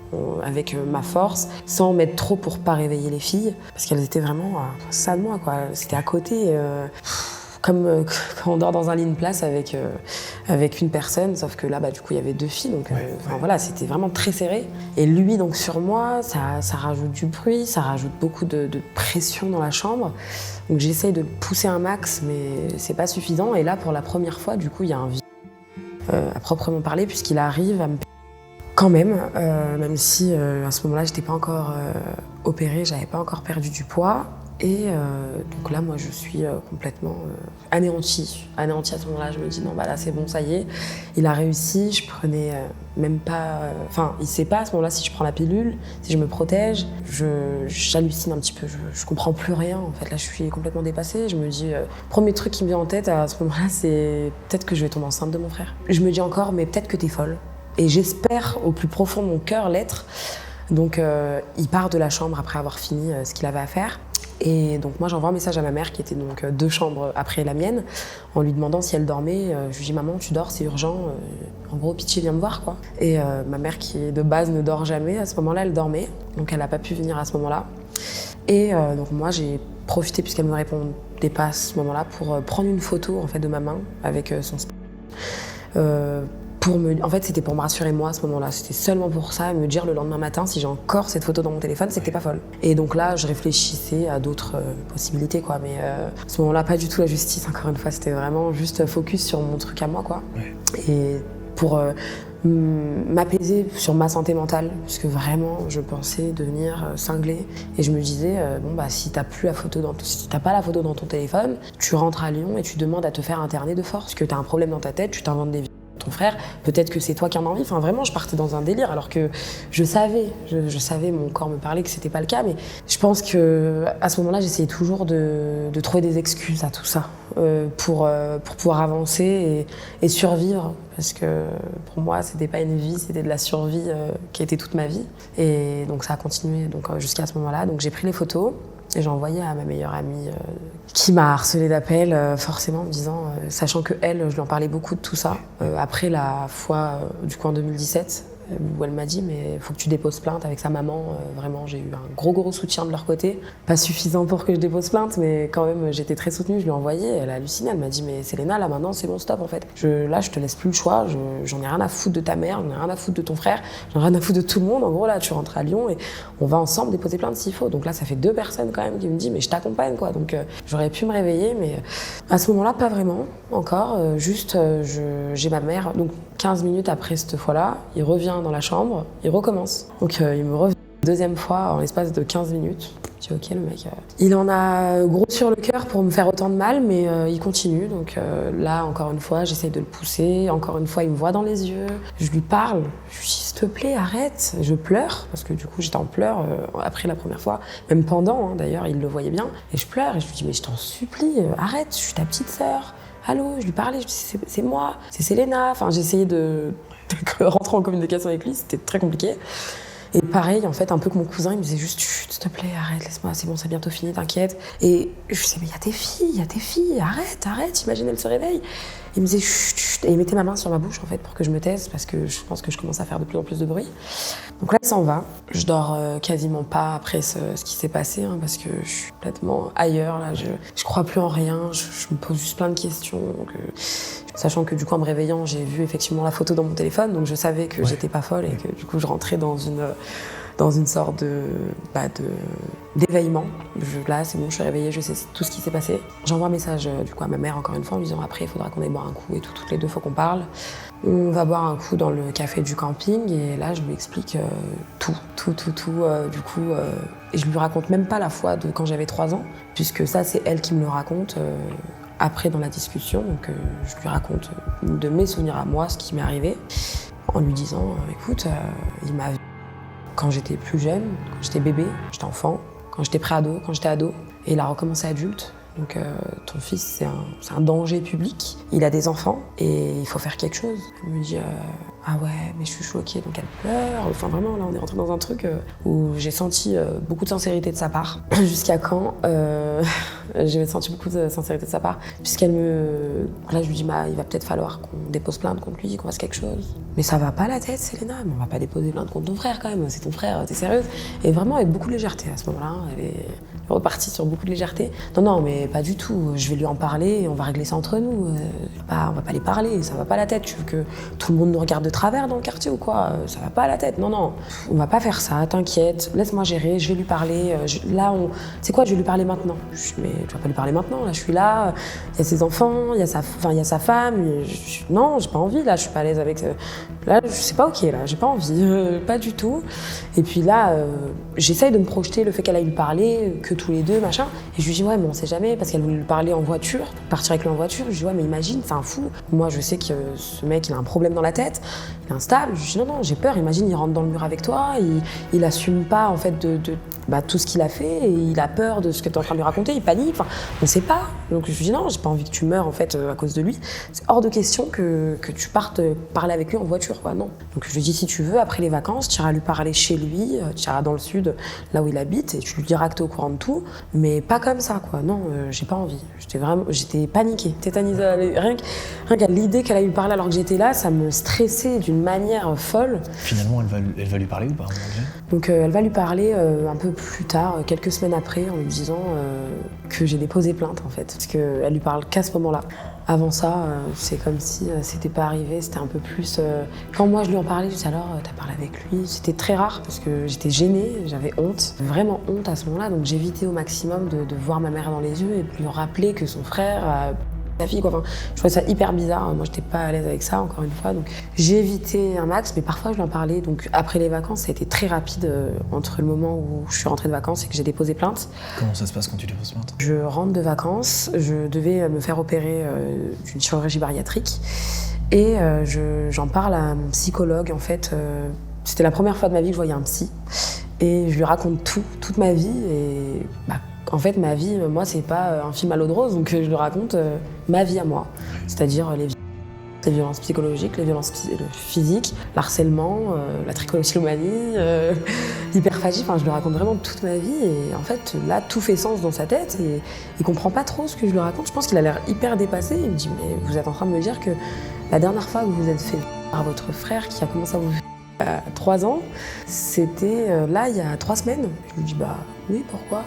avec ma force, sans mettre trop pour pas réveiller les filles, parce qu'elles étaient vraiment ça de moi, quoi. C'était à côté, comme quand on dort dans un lit de place avec une personne, sauf que là, du coup, il y avait 2 filles, donc voilà, c'était vraiment très serré. Et lui, donc sur moi, ça rajoute du bruit, ça rajoute beaucoup de pression dans la chambre. Donc j'essaye de le pousser un max, mais c'est pas suffisant. Et là, pour la première fois, du coup, il y a un à proprement parler, puisqu'il arrive à me quand même si à ce moment-là, j'étais pas encore opérée, j'avais pas encore perdu du poids. Et donc là, moi, je suis complètement anéantie. Anéantie à ce moment-là, je me dis non, là, c'est bon, ça y est. Il a réussi, je prenais même pas... Enfin, il sait pas à ce moment-là si je prends la pilule, si je me protège. J'hallucine un petit peu, je comprends plus rien. En fait, là, je suis complètement dépassée. Je me dis, premier truc qui me vient en tête à ce moment-là, c'est peut-être que je vais tomber enceinte de mon frère. Je me dis encore, mais peut-être que t'es folle. Et j'espère au plus profond de mon cœur l'être. Donc, il part de la chambre après avoir fini ce qu'il avait à faire. Et donc moi j'envoie un message à ma mère qui était donc 2 chambres après la mienne en lui demandant si elle dormait. Je lui dis maman tu dors, c'est urgent, en gros pitié viens me voir quoi. Et ma mère qui de base ne dort jamais, à ce moment-là elle dormait, donc elle n'a pas pu venir à ce moment-là. Et donc moi j'ai profité puisqu'elle me répondait pas à ce moment-là pour prendre une photo en fait de ma main avec son en fait, c'était pour me rassurer moi à ce moment-là. C'était seulement pour ça, me dire le lendemain matin, si j'ai encore cette photo dans mon téléphone, c'est que t'es pas folle. Et donc là, je réfléchissais à d'autres possibilités, quoi. Mais à ce moment-là, pas du tout la justice, encore une fois. C'était vraiment juste focus sur mon truc à moi, quoi. Ouais. Et pour m'apaiser sur ma santé mentale, parce que vraiment, je pensais devenir cinglée. Et je me disais, si t'as pas la photo dans ton téléphone, tu rentres à Lyon et tu demandes à te faire interner de force. Parce que t'as un problème dans ta tête, tu t'inventes des ton frère, peut-être que c'est toi qui en as envie. Enfin, vraiment, je partais dans un délire, alors que je savais, mon corps me parlait que c'était pas le cas, mais je pense que à ce moment-là, j'essayais toujours de trouver des excuses à tout ça pour pouvoir avancer et survivre, parce que pour moi, c'était pas une vie, c'était de la survie qui était toute ma vie. Et donc ça a continué jusqu'à ce moment-là. Donc j'ai pris les photos. Et j'ai envoyé à ma meilleure amie qui m'a harcelée d'appels, forcément en me disant, sachant que elle, je lui en parlais beaucoup de tout ça. Après la fois, du coup en 2017, où elle m'a dit mais faut que tu déposes plainte avec sa maman. Vraiment, j'ai eu un gros soutien de leur côté. Pas suffisant pour que je dépose plainte, mais quand même j'étais très soutenue. Je lui ai envoyé, elle a halluciné, elle m'a dit mais Selena, là maintenant c'est bon, stop en fait. Là je te laisse plus le choix, j'en ai rien à foutre de ta mère, j'en ai rien à foutre de ton frère, j'en ai rien à foutre de tout le monde. En gros là tu rentres à Lyon et on va ensemble déposer plainte s'il faut. Donc là ça fait 2 personnes quand même qui me disent mais je t'accompagne quoi. Donc j'aurais pu me réveiller, mais à ce moment-là pas vraiment encore. J'ai ma mère, donc 15 minutes après cette fois-là, il revient dans la chambre, il recommence. Donc il me revient une 2e fois en l'espace de 15 minutes. Je dis ok le mec, il en a gros sur le cœur pour me faire autant de mal, mais il continue. Donc là encore une fois, j'essaye de le pousser. Encore une fois, il me voit dans les yeux. Je lui parle, je lui dis s'il te plaît arrête. Je pleure parce que du coup j'étais en pleurs après la première fois, même pendant d'ailleurs, il le voyait bien. Et je pleure et je lui dis mais je t'en supplie, arrête, je suis ta petite sœur. Allô, je lui parlais, je dis c'est moi, c'est Selena. Enfin, j'essayais de rentrer en communication avec lui, c'était très compliqué. Et pareil, en fait, un peu que mon cousin, il me disait juste, chut, s'il te plaît, arrête, laisse-moi, c'est bon, c'est bientôt fini, t'inquiète. Et je disais, mais il y a tes filles, arrête, imagine, elles se réveillent. Il me disait, chut, chut, et il mettait ma main sur ma bouche, en fait, pour que je me taise, parce que je pense que je commence à faire de plus en plus de bruit. Donc là, il s'en va. Je dors quasiment pas après ce qui s'est passé, hein, parce que je suis complètement ailleurs, là, je crois plus en rien, je me pose juste plein de questions. Donc, sachant que du coup en me réveillant j'ai vu effectivement la photo dans mon téléphone, donc je savais que j'étais pas folle et que du coup je rentrais dans une sorte d'éveillement. Là c'est bon, je suis réveillée, je sais tout ce qui s'est passé. J'envoie un message du coup à ma mère encore une fois en lui disant après il faudra qu'on aille boire un coup et tout, toutes les 2 fois qu'on parle. On va boire un coup dans le café du camping et là je lui explique tout du coup et je lui raconte même pas la fois de quand j'avais 3 ans, puisque ça c'est elle qui me le raconte après dans la discussion, donc je lui raconte de mes souvenirs à moi, ce qui m'est arrivé, en lui disant écoute, il m'a vu quand j'étais plus jeune, quand j'étais bébé, j'étais enfant, quand j'étais pré-ado, quand j'étais ado, et il a recommencé adulte. Donc ton fils, c'est un danger public, il a des enfants et il faut faire quelque chose. Elle me dit ah ouais, mais je suis choquée, donc elle pleure. Enfin vraiment, là on est rentré dans un truc où j'ai senti beaucoup de sincérité de sa part. Jusqu'à quand j'ai senti beaucoup de sincérité de sa part, puisqu'elle me... Là je lui dis il va peut-être falloir qu'on dépose plainte contre lui, qu'on fasse quelque chose. Mais ça va pas la tête, Selena, mais on va pas déposer plainte contre ton frère quand même, c'est ton frère, t'es sérieuse? Et vraiment avec beaucoup de légèreté à ce moment-là, elle est repartie sur beaucoup de légèreté. Non, mais pas du tout, je vais lui en parler et on va régler ça entre nous. On va pas les parler, ça va pas la tête. Tu veux que tout le monde nous regarde de travers dans le quartier ou quoi? Ça va pas la tête, non, on va pas faire ça, t'inquiète, laisse-moi gérer, je vais lui parler. C'est quoi, je vais lui parler maintenant? Mais tu vas pas lui parler maintenant, là je suis là, il y a ses enfants, il y a sa femme, non, j'ai pas envie, là je suis pas à l'aise avec... Là, c'est pas ok, là, j'ai pas envie, pas du tout. Et puis là, j'essaye de me projeter le fait qu'elle aille lui parler, que tous les deux, machin. Et je lui dis, ouais, mais on sait jamais, parce qu'elle voulait lui parler en voiture, partir avec lui en voiture. Je lui dis, ouais, mais imagine, c'est un fou. Moi, je sais que ce mec, il a un problème dans la tête, il est instable. Je lui dis, non, j'ai peur, imagine, il rentre dans le mur avec toi, il assume pas, en fait, tout ce qu'il a fait, et il a peur de ce que tu es en train de lui raconter, il panique, enfin, on sait pas. Donc je lui dis, non, j'ai pas envie que tu meurs, en fait, à cause de lui. C'est hors de question que tu partes parler avec lui en voiture, quoi, non. Donc je lui dis, si tu veux, après les vacances, tu iras lui parler chez lui, tu iras dans le sud, là où il habite, et tu lui diras que t'es au courant de tout, mais pas comme ça, quoi. Non, j'ai pas envie. J'étais paniquée, tétanisée. Rien qu'à l'idée qu'elle aille lui parler alors que j'étais là, ça me stressait d'une manière folle. Finalement, elle va lui parler ou pas? Donc elle va lui parler un peu plus tard, quelques semaines après, en lui disant que j'ai déposé plainte, en fait. Parce qu'elle lui parle qu'à ce moment-là. Avant ça, c'est comme si c'était pas arrivé, c'était un peu plus... Quand moi je lui en parlais, je disais alors, t'as parlé avec lui? C'était très rare parce que j'étais gênée, j'avais honte, vraiment honte à ce moment-là, donc j'évitais au maximum de voir ma mère dans les yeux et de lui rappeler que son frère... sa fille, quoi. Enfin, je trouvais ça hyper bizarre, moi j'étais pas à l'aise avec ça, encore une fois, donc j'ai évité un max, mais parfois je lui en parlais. Donc après les vacances, ça a été très rapide entre le moment où je suis rentrée de vacances et que j'ai déposé plainte. Comment ça se passe quand tu déposes plainte? Je rentre de vacances, je devais me faire opérer d'une chirurgie bariatrique et j'en parle à mon psychologue, en fait. C'était la première fois de ma vie que je voyais un psy et je lui raconte toute ma vie et en fait, ma vie, moi, c'est pas un film à l'eau de rose, donc je lui raconte ma vie à moi. C'est-à-dire les violences psychologiques, les violences physiques, l'harcèlement, la trichotillomanie, l'hyperphagie. Enfin, je lui raconte vraiment toute ma vie et en fait, là, tout fait sens dans sa tête et il comprend pas trop ce que je lui raconte. Je pense qu'il a l'air hyper dépassé. Il me dit, mais vous êtes en train de me dire que la dernière fois que vous vous êtes fait par votre frère qui a commencé à vous à 3 ans, c'était là, il y a 3 semaines. Je lui dis, oui, pourquoi?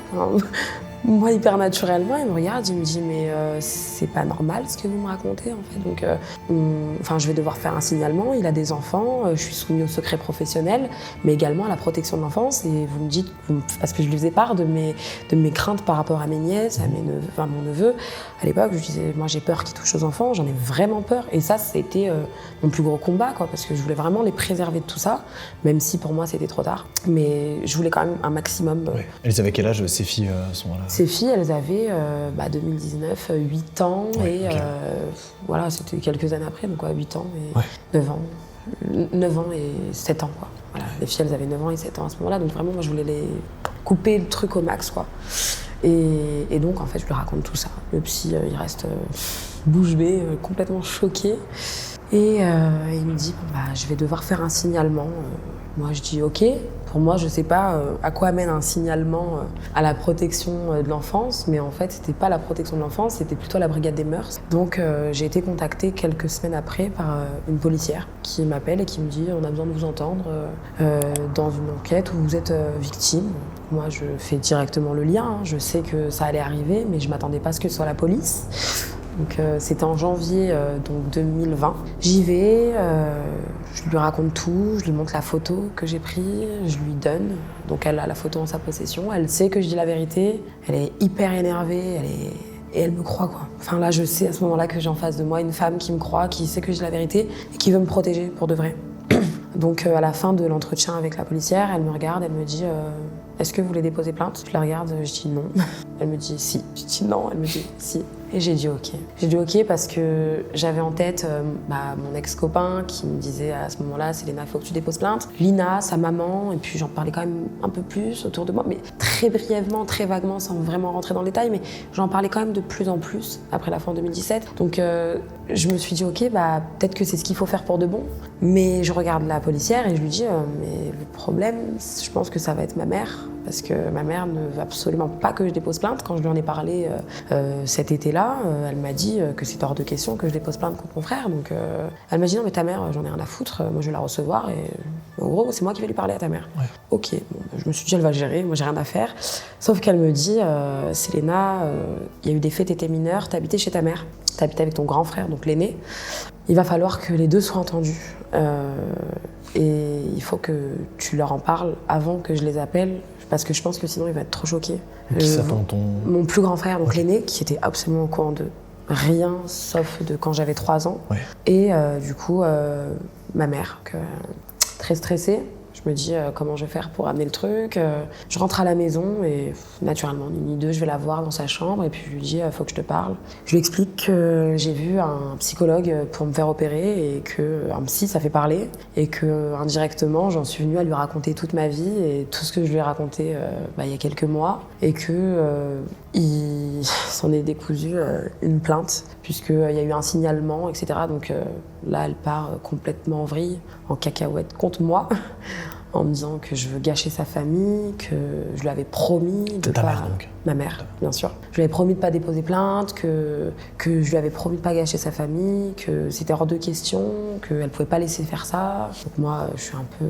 Moi, hyper naturellement, il me regarde, il me dit, mais c'est pas normal ce que vous me racontez, en fait. Donc, je vais devoir faire un signalement, il a des enfants, je suis soumise au secret professionnel, mais également à la protection de l'enfance. Et vous me dites, parce que je lui faisais part de mes craintes par rapport à mes nièces, à mon neveu. À l'époque, je disais, moi, j'ai peur qu'il touche aux enfants, j'en ai vraiment peur. Et ça, c'était mon plus gros combat, quoi, parce que je voulais vraiment les préserver de tout ça, même si pour moi, c'était trop tard. Mais je voulais quand même un maximum. Oui. Elles avaient quel âge, ces filles, à ce moment-là? Ces filles, elles avaient 2019, 8 ans et okay. Voilà, c'était quelques années après, donc 8 ans et 9 ans. 9 ans et 7 ans, quoi. Voilà, les filles, elles avaient 9 ans et 7 ans à ce moment-là, donc vraiment, moi, je voulais les couper le truc au max, quoi. Et donc, en fait, je lui raconte tout ça. Le psy, il reste bouche bée, complètement choqué. Et il me dit, je vais devoir faire un signalement Moi, je dis OK. Pour moi, je sais pas à quoi amène un signalement à la protection de l'enfance, mais en fait, c'était pas la protection de l'enfance, c'était plutôt la brigade des mœurs. Donc, j'ai été contactée quelques semaines après par une policière qui m'appelle et qui me dit « On a besoin de vous entendre dans une enquête où vous êtes victime ». Moi, je fais directement le lien. Hein. Je sais que ça allait arriver, mais je m'attendais pas à ce que ce soit la police. Donc c'était en janvier donc 2020. J'y vais, je lui raconte tout, je lui montre la photo que j'ai prise, je lui donne. Donc elle a la photo en sa possession, elle sait que je dis la vérité, elle est hyper énervée, et elle me croit quoi. Enfin là je sais à ce moment-là que j'ai en face de moi une femme qui me croit, qui sait que je dis la vérité et qui veut me protéger pour de vrai. Donc à la fin de l'entretien avec la policière, elle me regarde, elle me dit est-ce que vous voulez déposer plainte? Je la regarde, je dis non. Elle me dit si. Je dis non, elle me dit si. Et j'ai dit ok. J'ai dit ok parce que j'avais en tête mon ex-copain qui me disait à ce moment-là, Selena, il faut que tu déposes plainte. Lina, sa maman, et puis j'en parlais quand même un peu plus autour de moi, mais très brièvement, très vaguement, sans vraiment rentrer dans le détail, mais j'en parlais quand même de plus en plus après la fin 2017. Donc je me suis dit ok, peut-être que c'est ce qu'il faut faire pour de bon. Mais je regarde la policière et je lui dis mais le problème, je pense que ça va être ma mère. Parce que ma mère ne veut absolument pas que je dépose plainte. Quand je lui en ai parlé cet été-là, elle m'a dit que c'était hors de question que je dépose plainte contre mon frère. Donc elle m'a dit non mais ta mère, j'en ai rien à foutre, moi je vais la recevoir et en gros c'est moi qui vais lui parler à ta mère. Ouais. Ok, je me suis dit elle va gérer, moi j'ai rien à faire. Sauf qu'elle me dit Selena, il y a eu des faits, t'étais mineure, t'habitais chez ta mère, t'habitais avec ton grand frère, donc l'aîné. Il va falloir que les deux soient entendus. Et il faut que tu leur en parles avant que je les appelle. Parce que je pense que sinon il va être trop choqué. Qui s'attend Mon plus grand frère, donc l'aîné, qui était absolument au courant de rien, sauf de quand j'avais 3 ans. Ouais. Et du coup, ma mère, très stressée. Je me dis comment je vais faire pour amener le truc. Je rentre à la maison et naturellement, ni deux, je vais la voir dans sa chambre et puis je lui dis faut que je te parle. Je lui explique que j'ai vu un psychologue pour me faire opérer et qu'un psy, ça fait parler. Et que indirectement, j'en suis venue à lui raconter toute ma vie et tout ce que je lui ai raconté il y a quelques mois. Et qu'il s'en est décousu une plainte puisqu'il y a eu un signalement, etc. Donc là, elle part complètement en vrille, en cacahuète contre moi. En me disant que je veux gâcher sa famille, que je lui avais promis de ta pas... mère, donc. Ma mère, bien sûr. Je lui avais promis de pas déposer plainte, que je lui avais promis de pas gâcher sa famille, que c'était hors de question, qu'elle pouvait pas laisser faire ça. Donc moi, je suis un peu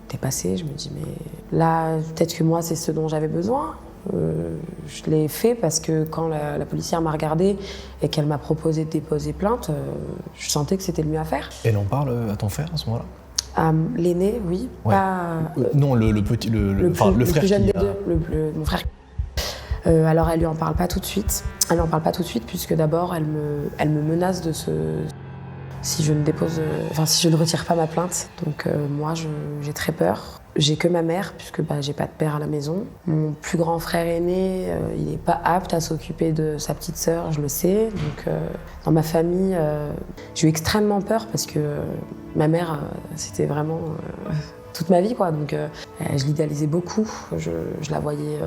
dépassée. Je me dis, mais là, peut-être que moi, c'est ce dont j'avais besoin. Je l'ai fait parce que quand la policière m'a regardée et qu'elle m'a proposé de déposer plainte, je sentais que c'était le mieux à faire. Elle en parle à ton frère à ce moment-là? L'aîné, oui. Ouais. Pas... non, le petit, le frère plus jeune qui des deux, mon frère. Alors elle lui en parle pas tout de suite. Elle n'en parle pas tout de suite puisque d'abord elle me menace de se... Si je ne retire pas ma plainte. Donc moi j'ai très peur. J'ai que ma mère puisque j'ai pas de père à la maison. Mon plus grand frère aîné, il n'est pas apte à s'occuper de sa petite sœur, je le sais. Donc dans ma famille, j'ai eu extrêmement peur parce que ma mère, c'était vraiment toute ma vie quoi. Donc je l'idéalisais beaucoup. Je la voyais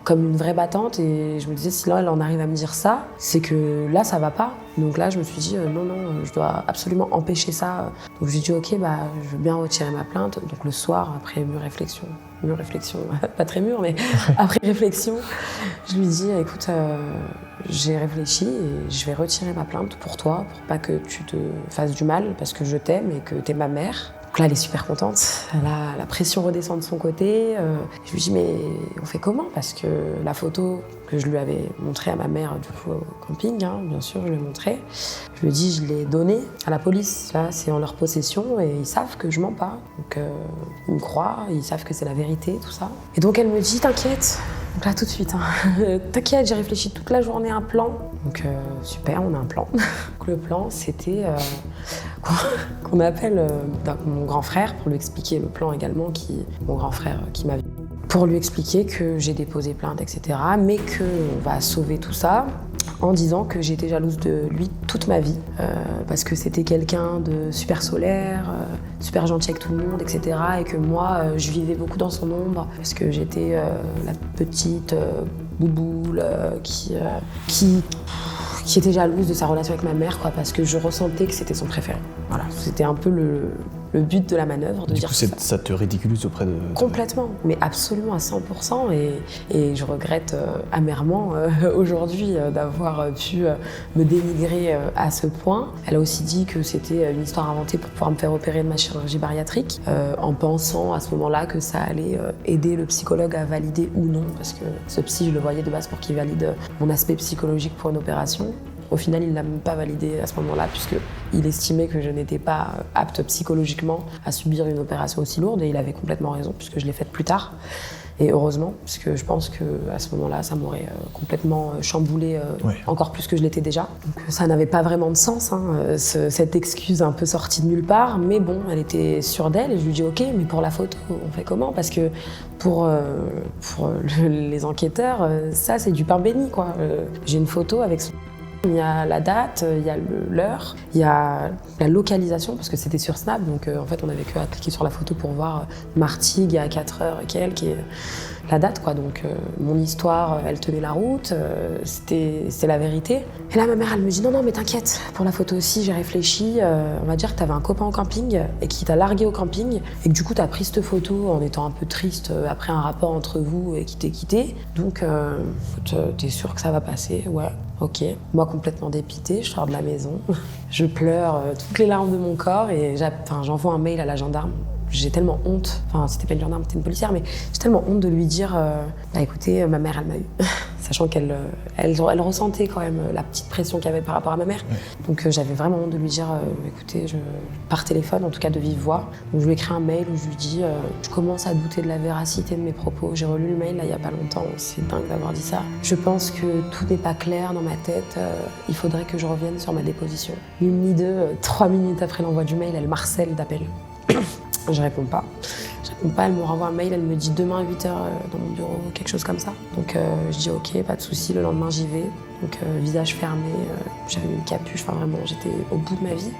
comme une vraie battante et je me disais si là elle en arrive à me dire ça, c'est que là ça va pas. Donc là je me suis dit non, je dois absolument empêcher ça. Donc j'ai dit ok je veux bien retirer ma plainte. Donc le soir après mûre réflexion, pas très mûre mais après réflexion, je lui dis écoute j'ai réfléchi et je vais retirer ma plainte pour toi, pour pas que tu te fasses du mal parce que je t'aime et que t'es ma mère. Donc là, elle est super contente. La pression redescend de son côté. Je lui dis, mais on fait comment? Parce que la photo que je lui avais montrée à ma mère du coup, au camping, bien sûr, je lui ai montrée. Je lui ai dit, je l'ai donnée à la police. Là, c'est en leur possession et ils savent que je mens pas. Donc, ils me croient, ils savent que c'est la vérité, tout ça. Et donc, elle me dit, t'inquiète. Donc là, tout de suite, t'inquiète, j'ai réfléchi toute la journée à un plan. Donc, super, on a un plan. Donc, le plan, c'était qu'on appelle mon grand frère pour lui expliquer le plan également, mon grand frère qui m'a vu. Pour lui expliquer que j'ai déposé plainte, etc. Mais qu'on va sauver tout ça en disant que j'étais jalouse de lui toute ma vie. Parce que c'était quelqu'un de super solaire, super gentil avec tout le monde, etc. Et que moi, je vivais beaucoup dans son ombre. Parce que j'étais la petite bouboule qui était jalouse de sa relation avec ma mère, quoi, parce que je ressentais que c'était son préféré. Voilà, c'était un peu le but de la manœuvre, de Du dire coup, ça te ridiculise auprès de... Complètement, mais absolument à 100%, et je regrette amèrement aujourd'hui d'avoir pu me dénigrer à ce point. Elle a aussi dit que c'était une histoire inventée pour pouvoir me faire opérer de ma chirurgie bariatrique, en pensant à ce moment-là que ça allait aider le psychologue à valider ou non, parce que ce psy, je le voyais de base pour qu'il valide mon aspect psychologique pour une opération. Au final, il ne l'a même pas validé à ce moment-là, puisqu'il estimait que je n'étais pas apte psychologiquement à subir une opération aussi lourde, et il avait complètement raison, puisque je l'ai faite plus tard. Et heureusement, parce que je pense qu'à ce moment-là, ça m'aurait complètement chamboulé, encore plus que je l'étais déjà. Donc ça n'avait pas vraiment de sens, cette excuse un peu sortie de nulle part, mais bon, elle était sûre d'elle, et je lui dis ok, mais pour la photo, on fait comment? Parce que pour les enquêteurs, ça c'est du pain béni, quoi. J'ai une photo avec son... Il y a la date, il y a l'heure, il y a la localisation, parce que c'était sur Snap, donc en fait on avait que à cliquer sur la photo pour voir Martigues à 4h et quelques, et la date, quoi. Donc mon histoire, elle tenait la route, c'était la vérité. Et là ma mère, elle me dit non mais t'inquiète, pour la photo aussi j'ai réfléchi, on va dire que t'avais un copain au camping et qui t'a largué au camping, et que du coup t'as pris cette photo en étant un peu triste après un rapport entre vous et qui t'est quitté, donc t'es sûr que ça va passer? Ouais. Ok, moi complètement dépitée, je sors de la maison, je pleure toutes les larmes de mon corps, et j'envoie un mail à la gendarme. J'ai tellement honte, enfin c'était pas une gendarme, c'était une policière, mais j'ai tellement honte de lui dire bah écoutez, ma mère elle m'a eu. Sachant qu'elle ressentait quand même la petite pression qu'il y avait par rapport à ma mère. Ouais. Donc j'avais vraiment honte de lui dire écoutez, par téléphone, en tout cas de vive voix. Donc je lui ai écrit un mail où je lui dis je commence à douter de la véracité de mes propos. J'ai relu le mail là il y a pas longtemps, c'est dingue d'avoir dit ça. Je pense que tout n'est pas clair dans ma tête, il faudrait que je revienne sur ma déposition. Une ni deux, 3 minutes après l'envoi du mail, elle m'harcèle d'appels. Je réponds pas. Elle me renvoie un mail, elle me dit demain à 8h dans mon bureau, quelque chose comme ça. Donc je dis ok, pas de souci, le lendemain j'y vais. Donc visage fermé, j'avais une capuche, enfin vraiment j'étais au bout de ma vie.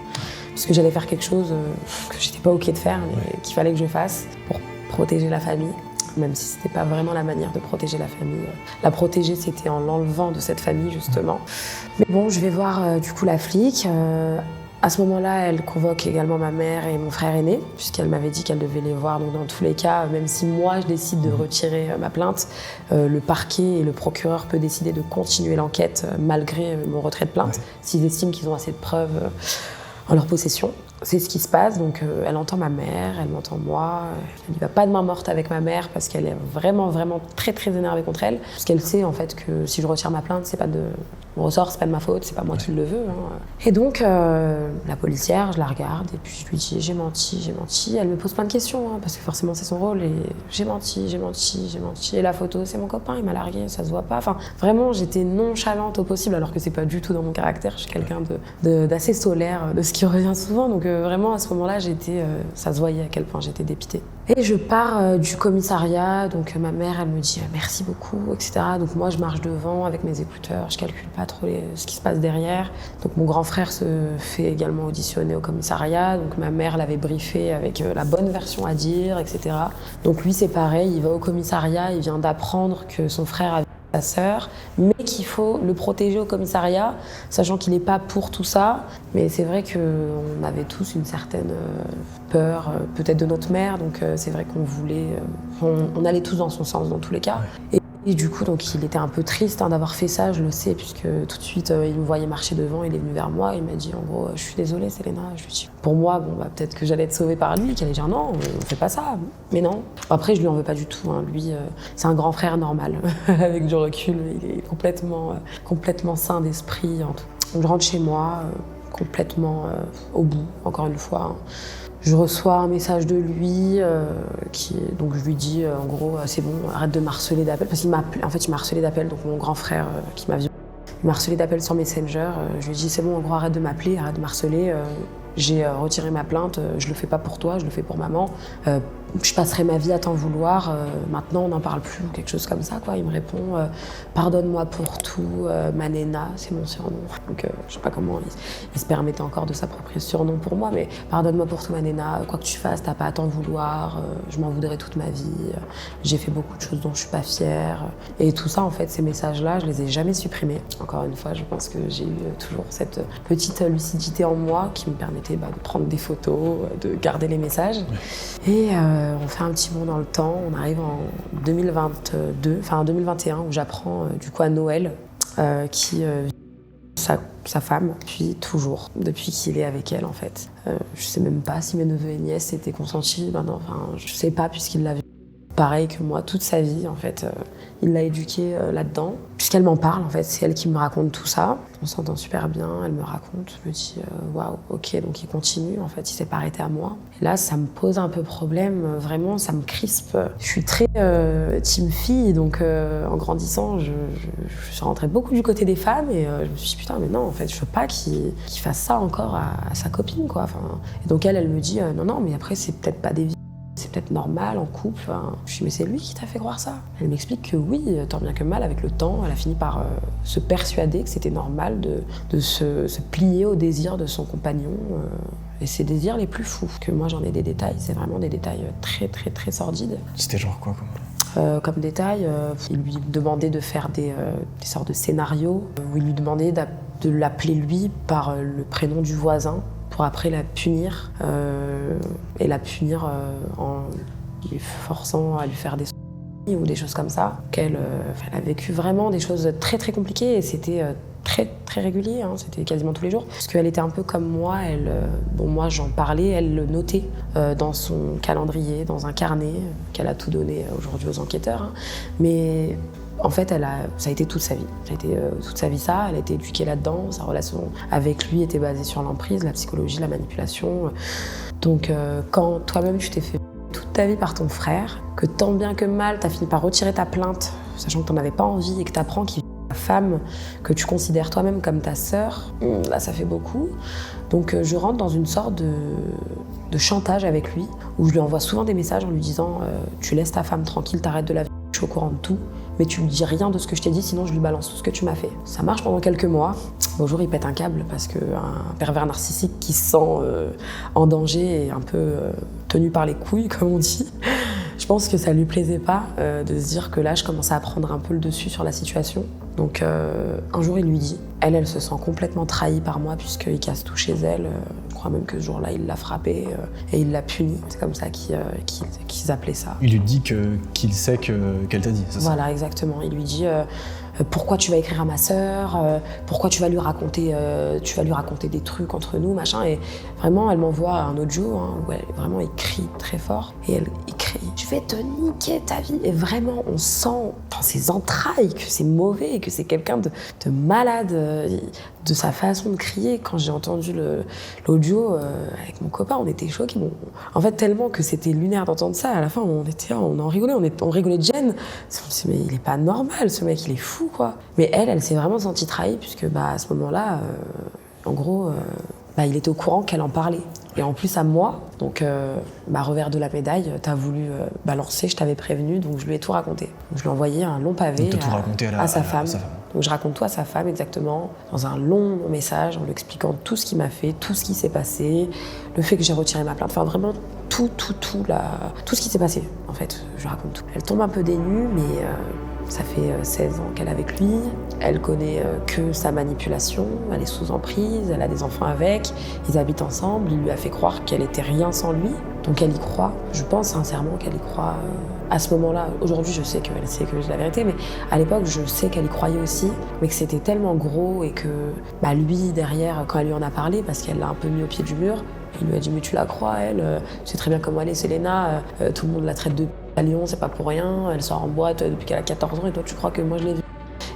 Parce que j'allais faire quelque chose que j'étais pas ok de faire, mais qu'il fallait que je fasse pour protéger la famille. Même si c'était pas vraiment la manière de protéger la famille. La protéger, c'était en l'enlevant de cette famille justement. Mais bon, je vais voir du coup la flic. À ce moment-là, elle convoque également ma mère et mon frère aîné, puisqu'elle m'avait dit qu'elle devait les voir. Donc dans tous les cas, même si moi je décide de retirer ma plainte, le parquet et le procureur peuvent décider de continuer l'enquête malgré mon retrait de plainte, s'ils estiment qu'ils ont assez de preuves en leur possession. C'est ce qui se passe, donc elle entend ma mère, elle m'entend moi. Elle n'y va pas de main morte avec ma mère parce qu'elle est vraiment, vraiment très, très énervée contre elle. Parce qu'elle sait en fait que si je retire ma plainte, c'est pas de mon ressort, c'est pas de ma faute, c'est pas moi qui le veux. Et donc la policière, je la regarde et puis je lui dis j'ai menti. Elle me pose plein de questions parce que forcément c'est son rôle, et j'ai menti. Et la photo, c'est mon copain, il m'a largué, ça se voit pas. Enfin vraiment, j'étais nonchalante au possible alors que c'est pas du tout dans mon caractère. Je suis quelqu'un d'assez solaire, de ce qui revient souvent. Donc vraiment à ce moment-là, ça se voyait à quel point j'étais dépitée. Et je pars du commissariat, donc ma mère elle me dit merci beaucoup, etc. Donc moi je marche devant avec mes écouteurs, je calcule pas trop ce qui se passe derrière. Donc mon grand frère se fait également auditionner au commissariat, donc ma mère l'avait briefé avec la bonne version à dire, etc. Donc lui c'est pareil, il va au commissariat, il vient d'apprendre que son frère avait sa sœur, mais qu'il faut le protéger au commissariat, sachant qu'il n'est pas pour tout ça. Mais c'est vrai qu'on avait tous une certaine peur, peut-être de notre mère, donc c'est vrai qu'on voulait, on allait tous dans son sens dans tous les cas. Et du coup, donc, il était un peu triste d'avoir fait ça, je le sais, puisque tout de suite, il me voyait marcher devant, il est venu vers moi, il m'a dit en gros, je suis désolée, Selena. Je lui dis, pour moi, bon, bah, peut-être que j'allais être sauvée par lui, qu'il allait dire non, on fait pas ça. Mais non. Après, je lui en veux pas du tout. Lui, c'est un grand frère normal, avec du recul, il est complètement sain d'esprit. Donc, je rentre chez moi, complètement au bout, encore une fois. Je reçois un message de lui, donc je lui dis en gros c'est bon, arrête de m'harceler d'appels, parce qu'il m'a harcelé d'appels, donc mon grand frère qui m'a violé, il m'a harcelé d'appels sur Messenger. Je lui ai dit c'est bon, en gros arrête de m'appeler, arrête de m'harceler, j'ai retiré ma plainte, je le fais pas pour toi, je le fais pour maman. Je passerai ma vie à t'en vouloir, maintenant on n'en parle plus, ou quelque chose comme ça, quoi. Il me répond pardonne-moi pour tout, Manena, c'est mon surnom. Donc je sais pas comment il se permettait encore de s'approprier ce surnom pour moi, mais pardonne-moi pour tout, Manena, quoi que tu fasses, t'as pas à t'en vouloir, je m'en voudrais toute ma vie, j'ai fait beaucoup de choses dont je suis pas fière. Et tout ça, en fait, ces messages-là, je les ai jamais supprimés. Encore une fois, je pense que j'ai eu toujours cette petite lucidité en moi qui me permettait arrêter de prendre des photos, de garder les messages. Et on fait un petit bond dans le temps, on arrive en 2021 où j'apprends du coup à Noël qui sa femme, puis toujours, depuis qu'il est avec elle en fait. Je sais même pas si mes neveux et nièces étaient consentis, maintenant, je sais pas puisqu'il l'avait. Pareil que moi, toute sa vie, en fait, il l'a éduquée là-dedans. Puisqu'elle m'en parle, en fait, c'est elle qui me raconte tout ça. On s'entend super bien, elle me raconte, je me dis waouh, ok, donc il continue, en fait, il s'est pas arrêté à moi. Et là, ça me pose un peu problème, vraiment, ça me crispe. Je suis très team fille, donc en grandissant, je suis rentrée beaucoup du côté des femmes et je me suis dit putain, mais non, en fait, je veux pas qu'il fasse ça encore à sa copine, quoi. Et donc elle me dit non, mais après, c'est peut-être pas des vies. C'est peut-être normal en couple. Je lui dis mais c'est lui qui t'a fait croire ça. Elle m'explique que oui, tant bien que mal, avec le temps, elle a fini par se persuader que c'était normal de se plier aux désirs de son compagnon et ses désirs les plus fous. Que moi j'en ai des détails, c'est vraiment des détails très très très sordides. C'était genre quoi comme détail, il lui demandait de faire des sortes de scénarios où il lui demandait de l'appeler lui par le prénom du voisin pour après la punir, et la punir en lui forçant à lui faire des ou des choses comme ça. Elle a vécu vraiment des choses très très compliquées et c'était très très régulier, c'était quasiment tous les jours. Parce qu'elle était un peu comme moi, moi j'en parlais, elle le notait dans son calendrier, dans un carnet qu'elle a tout donné aujourd'hui aux enquêteurs. Mais en fait, ça a été toute sa vie. Ça a été toute sa vie ça, elle a été éduquée là-dedans, sa relation avec lui était basée sur l'emprise, la psychologie, la manipulation. Donc quand toi-même tu t'es fait toute ta vie par ton frère, que tant bien que mal t'as fini par retirer ta plainte, sachant que t'en avais pas envie et que t'apprends qu'il est ta femme, que tu considères toi-même comme ta sœur, là ça fait beaucoup. Donc je rentre dans une sorte de chantage avec lui, où je lui envoie souvent des messages en lui disant tu laisses ta femme tranquille, t'arrêtes de la vie, je suis au courant de tout. Mais tu lui dis rien de ce que je t'ai dit, sinon je lui balance tout ce que tu m'as fait. Ça marche pendant quelques mois. Au jour, il pète un câble parce qu'un pervers narcissique qui se sent en danger et un peu tenu par les couilles, comme on dit, je pense que ça lui plaisait pas de se dire que là, je commençais à prendre un peu le dessus sur la situation. Donc un jour, il lui dit. Elle se sent complètement trahie par moi puisqu'il casse tout chez elle. Je crois même que ce jour-là, il l'a frappée et il l'a punie. C'est comme ça qu'ils appelaient ça. Il lui dit qu'il sait qu'elle t'a dit, c'est ça? Voilà, exactement. Il lui dit pourquoi tu vas écrire à ma sœur, pourquoi tu vas lui raconter des trucs entre nous, machin. Et vraiment, elle m'envoie un audio où elle vraiment il crie très fort et elle crie je vais te niquer ta vie. Et vraiment, on sent dans ses entrailles que c'est mauvais et que c'est quelqu'un de malade, de sa façon de crier. Quand j'ai entendu l'audio avec mon copain, on était choqués. Bon, en fait, tellement que c'était lunaire d'entendre ça. À la fin, on en rigolait, on rigolait de gêne. On s'est dit, mais il est pas normal, ce mec, il est fou, quoi. Mais elle s'est vraiment sentie trahie, puisque à ce moment-là, en gros, il était au courant qu'elle en parlait. Et en plus à moi, donc revers de la médaille, t'as voulu balancer, je t'avais prévenu, donc je lui ai tout raconté. Donc, je lui ai envoyé un long pavé à sa femme. Donc je raconte tout à sa femme exactement, dans un long message, en lui expliquant tout ce qu'il m'a fait, tout ce qui s'est passé, le fait que j'ai retiré ma plainte, enfin vraiment tout ce qui s'est passé, en fait, je raconte tout. Elle tombe un peu dénue, mais ça fait 16 ans qu'elle est avec lui, elle connaît que sa manipulation, elle est sous emprise, elle a des enfants avec, ils habitent ensemble, il lui a fait croire qu'elle était rien sans lui, donc elle y croit. Je pense sincèrement qu'elle y croit à ce moment-là. Aujourd'hui, je sais qu'elle sait que j'ai la vérité, mais à l'époque, je sais qu'elle y croyait aussi, mais que c'était tellement gros et que lui, derrière, quand elle lui en a parlé, parce qu'elle l'a un peu mis au pied du mur, il lui a dit « mais tu la crois, elle, tu sais très bien comment elle est, Selena, tout le monde la traite de à Lyon, c'est pas pour rien, elle sort en boîte depuis qu'elle a 14 ans et toi tu crois que moi je l'ai vue ».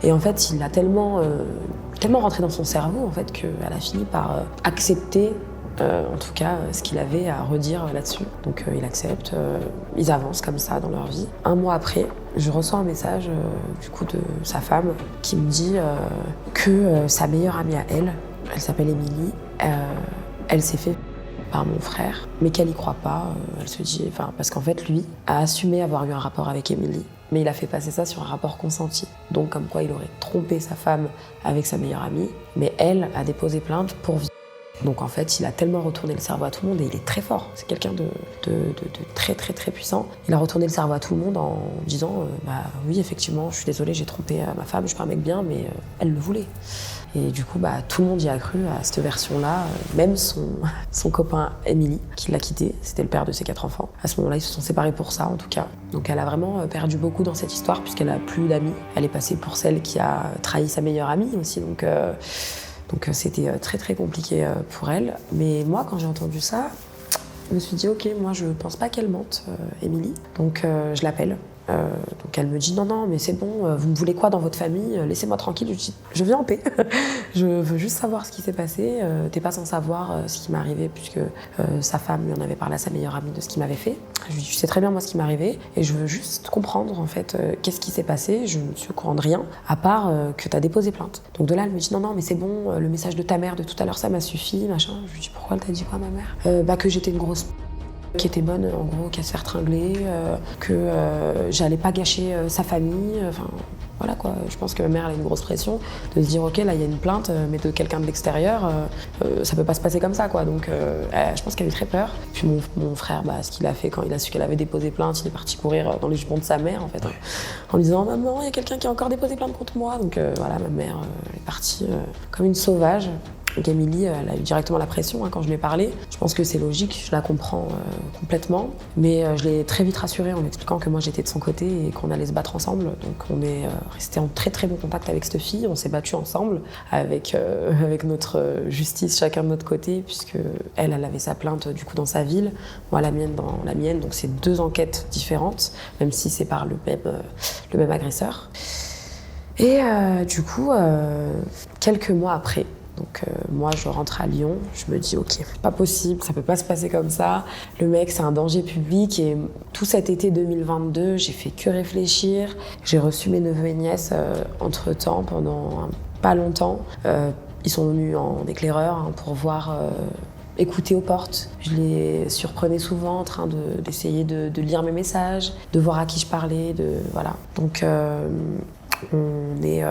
Et en fait, il a tellement rentré dans son cerveau en fait, qu'elle a fini par accepter en tout cas ce qu'il avait à redire là-dessus. Donc il accepte, ils avancent comme ça dans leur vie. Un mois après, je reçois un message du coup de sa femme qui me dit que sa meilleure amie à elle s'appelle Émilie, elle s'est fait par mon frère, mais qu'elle y croit pas, elle se dit, parce qu'en fait lui a assumé avoir eu un rapport avec Émilie, mais il a fait passer ça sur un rapport consenti, donc comme quoi il aurait trompé sa femme avec sa meilleure amie, mais elle a déposé plainte pour viol. Donc en fait il a tellement retourné le cerveau à tout le monde et il est très fort, c'est quelqu'un de très très très puissant. Il a retourné le cerveau à tout le monde en disant oui effectivement je suis désolée j'ai trompé ma femme, je suis pas un mec bien mais elle le voulait. Et du coup, tout le monde y a cru à cette version-là, même son copain Émilie, qui l'a quitté, c'était le père de ses 4 enfants. À ce moment-là, ils se sont séparés pour ça, en tout cas. Donc elle a vraiment perdu beaucoup dans cette histoire, puisqu'elle n'a plus d'amis. Elle est passée pour celle qui a trahi sa meilleure amie aussi, donc c'était très très compliqué pour elle. Mais moi, quand j'ai entendu ça, je me suis dit, ok, moi je pense pas qu'elle mente, Émilie. Donc je l'appelle. Donc elle me dit non mais c'est bon, vous me voulez quoi dans votre famille, laissez-moi tranquille. Je dis je viens en paix, je veux juste savoir ce qui s'est passé, t'es pas sans savoir ce qui m'est arrivé puisque sa femme lui en avait parlé à sa meilleure amie de ce qui m'avait fait. Je lui dis tu sais très bien moi ce qui m'est arrivé et je veux juste comprendre en fait qu'est-ce qui s'est passé, je ne suis au courant de rien à part que t'as déposé plainte. Donc de là elle me dit non mais c'est bon, le message de ta mère de tout à l'heure ça m'a suffi, machin. Je lui dis pourquoi elle t'a dit quoi ma mère? Que j'étais une grosse qui était bonne, en gros, qu'à se faire tringler, que j'allais pas gâcher sa famille, enfin voilà quoi. Je pense que ma mère elle a une grosse pression de se dire ok là il y a une plainte, mais de quelqu'un de l'extérieur, ça peut pas se passer comme ça quoi. Donc je pense qu'elle a eu très peur. Puis mon frère, ce qu'il a fait quand il a su qu'elle avait déposé plainte, il est parti courir dans les jupons de sa mère en fait, en lui disant maman il y a quelqu'un qui a encore déposé plainte contre moi. Donc voilà ma mère est partie comme une sauvage. Donc Émilie, elle a eu directement la pression quand je lui ai parlé. Je pense que c'est logique, je la comprends complètement. Mais je l'ai très vite rassurée en lui expliquant que moi j'étais de son côté et qu'on allait se battre ensemble. Donc on est resté en très très bon contact avec cette fille. On s'est battus ensemble avec notre justice chacun de notre côté, puisque elle avait sa plainte du coup dans sa ville, moi la mienne dans la mienne. Donc c'est 2 enquêtes différentes, même si c'est par le même agresseur. Et du coup, quelques mois après, donc moi je rentre à Lyon, je me dis ok, pas possible, ça peut pas se passer comme ça. Le mec c'est un danger public et tout cet été 2022, j'ai fait que réfléchir. J'ai reçu mes neveux et nièces entre temps pendant pas longtemps. Ils sont venus en éclaireur pour voir, écouter aux portes. Je les surprenais souvent en train d'essayer de lire mes messages, de voir à qui je parlais, voilà. Donc on est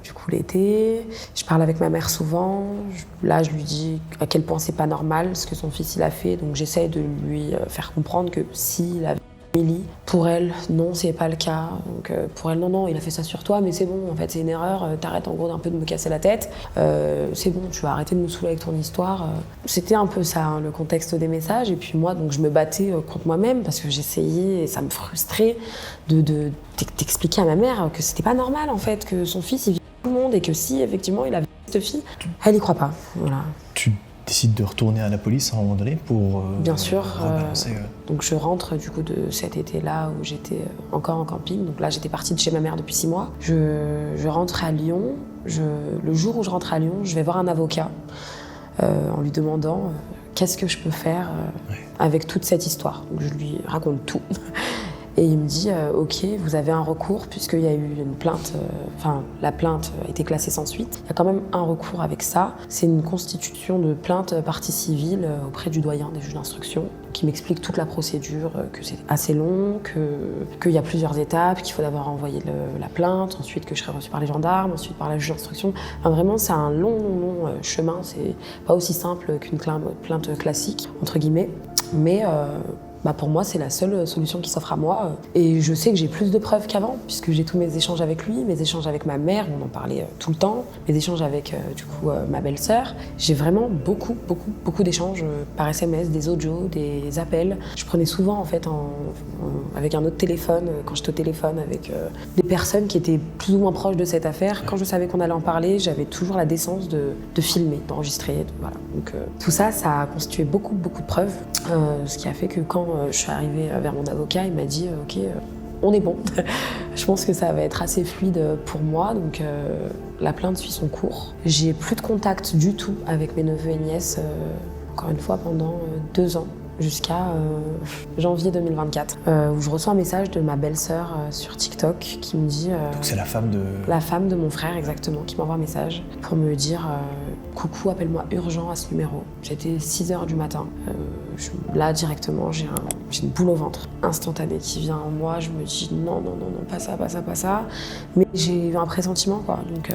du coup l'été, je parle avec ma mère souvent, là je lui dis à quel point c'est pas normal ce que son fils il a fait, donc j'essaie de lui faire comprendre que s'il avait Émilie, pour elle, non, c'est pas le cas. Donc, pour elle, non, il a fait ça sur toi, mais c'est bon, en fait, c'est une erreur. T'arrêtes en gros d'un peu de me casser la tête. C'est bon, tu vas arrêter de me saouler avec ton histoire. C'était un peu ça, le contexte des messages. Et puis moi, donc, je me battais contre moi-même parce que j'essayais, et ça me frustrait, d'expliquer à ma mère que c'était pas normal, en fait, que son fils, il vit tout le monde et que si, effectivement, il avait cette fille, elle y croit pas. Voilà. Tu décides de retourner à la police à un moment donné pour bien sûr, rebalancer, donc je rentre du coup de cet été-là où j'étais encore en camping. Donc là j'étais partie de chez ma mère depuis 6 mois. Je rentre à Lyon. Le jour où je rentre à Lyon, je vais voir un avocat en lui demandant qu'est-ce que je peux faire avec toute cette histoire. Donc je lui raconte tout. Et il me dit ok, vous avez un recours puisqu'il y a eu une plainte, la plainte a été classée sans suite. Il y a quand même un recours avec ça. C'est une constitution de plainte partie civile auprès du doyen des juges d'instruction qui m'explique toute la procédure, que c'est assez long, qu'il y a plusieurs étapes, qu'il faut d'abord envoyer la plainte, ensuite que je serai reçue par les gendarmes, ensuite par la juge d'instruction. Enfin, vraiment, c'est un long chemin. C'est pas aussi simple qu'une plainte classique, entre guillemets. Mais pour moi, c'est la seule solution qui s'offre à moi. Et je sais que j'ai plus de preuves qu'avant, puisque j'ai tous mes échanges avec lui, mes échanges avec ma mère, on en parlait tout le temps, mes échanges avec ma belle-sœur. J'ai vraiment beaucoup d'échanges par SMS, des audios, des appels. Je prenais souvent en fait avec un autre téléphone, quand j'étais au téléphone avec des personnes qui étaient plus ou moins proches de cette affaire. Quand je savais qu'on allait en parler, j'avais toujours la décence de filmer, d'enregistrer. Voilà. Donc tout ça, ça a constitué beaucoup de preuves, ce qui a fait que quand je suis arrivée vers mon avocat, il m'a dit ok, on est bon. Je pense que ça va être assez fluide pour moi, donc la plainte suit son cours. J'ai plus de contact du tout avec mes neveux et nièces, encore une fois pendant 2 ans. Jusqu'à janvier 2024, où je reçois un message de ma belle-sœur sur TikTok qui me dit... Donc c'est la femme de... La femme de mon frère, exactement, qui m'envoie un message pour me dire « Coucou, appelle-moi urgent à ce numéro ». J'étais 6h du matin. Là, directement, j'ai une boule au ventre instantanée qui vient en moi. Je me dis « Non, pas ça ». Mais j'ai eu un pressentiment, quoi. Donc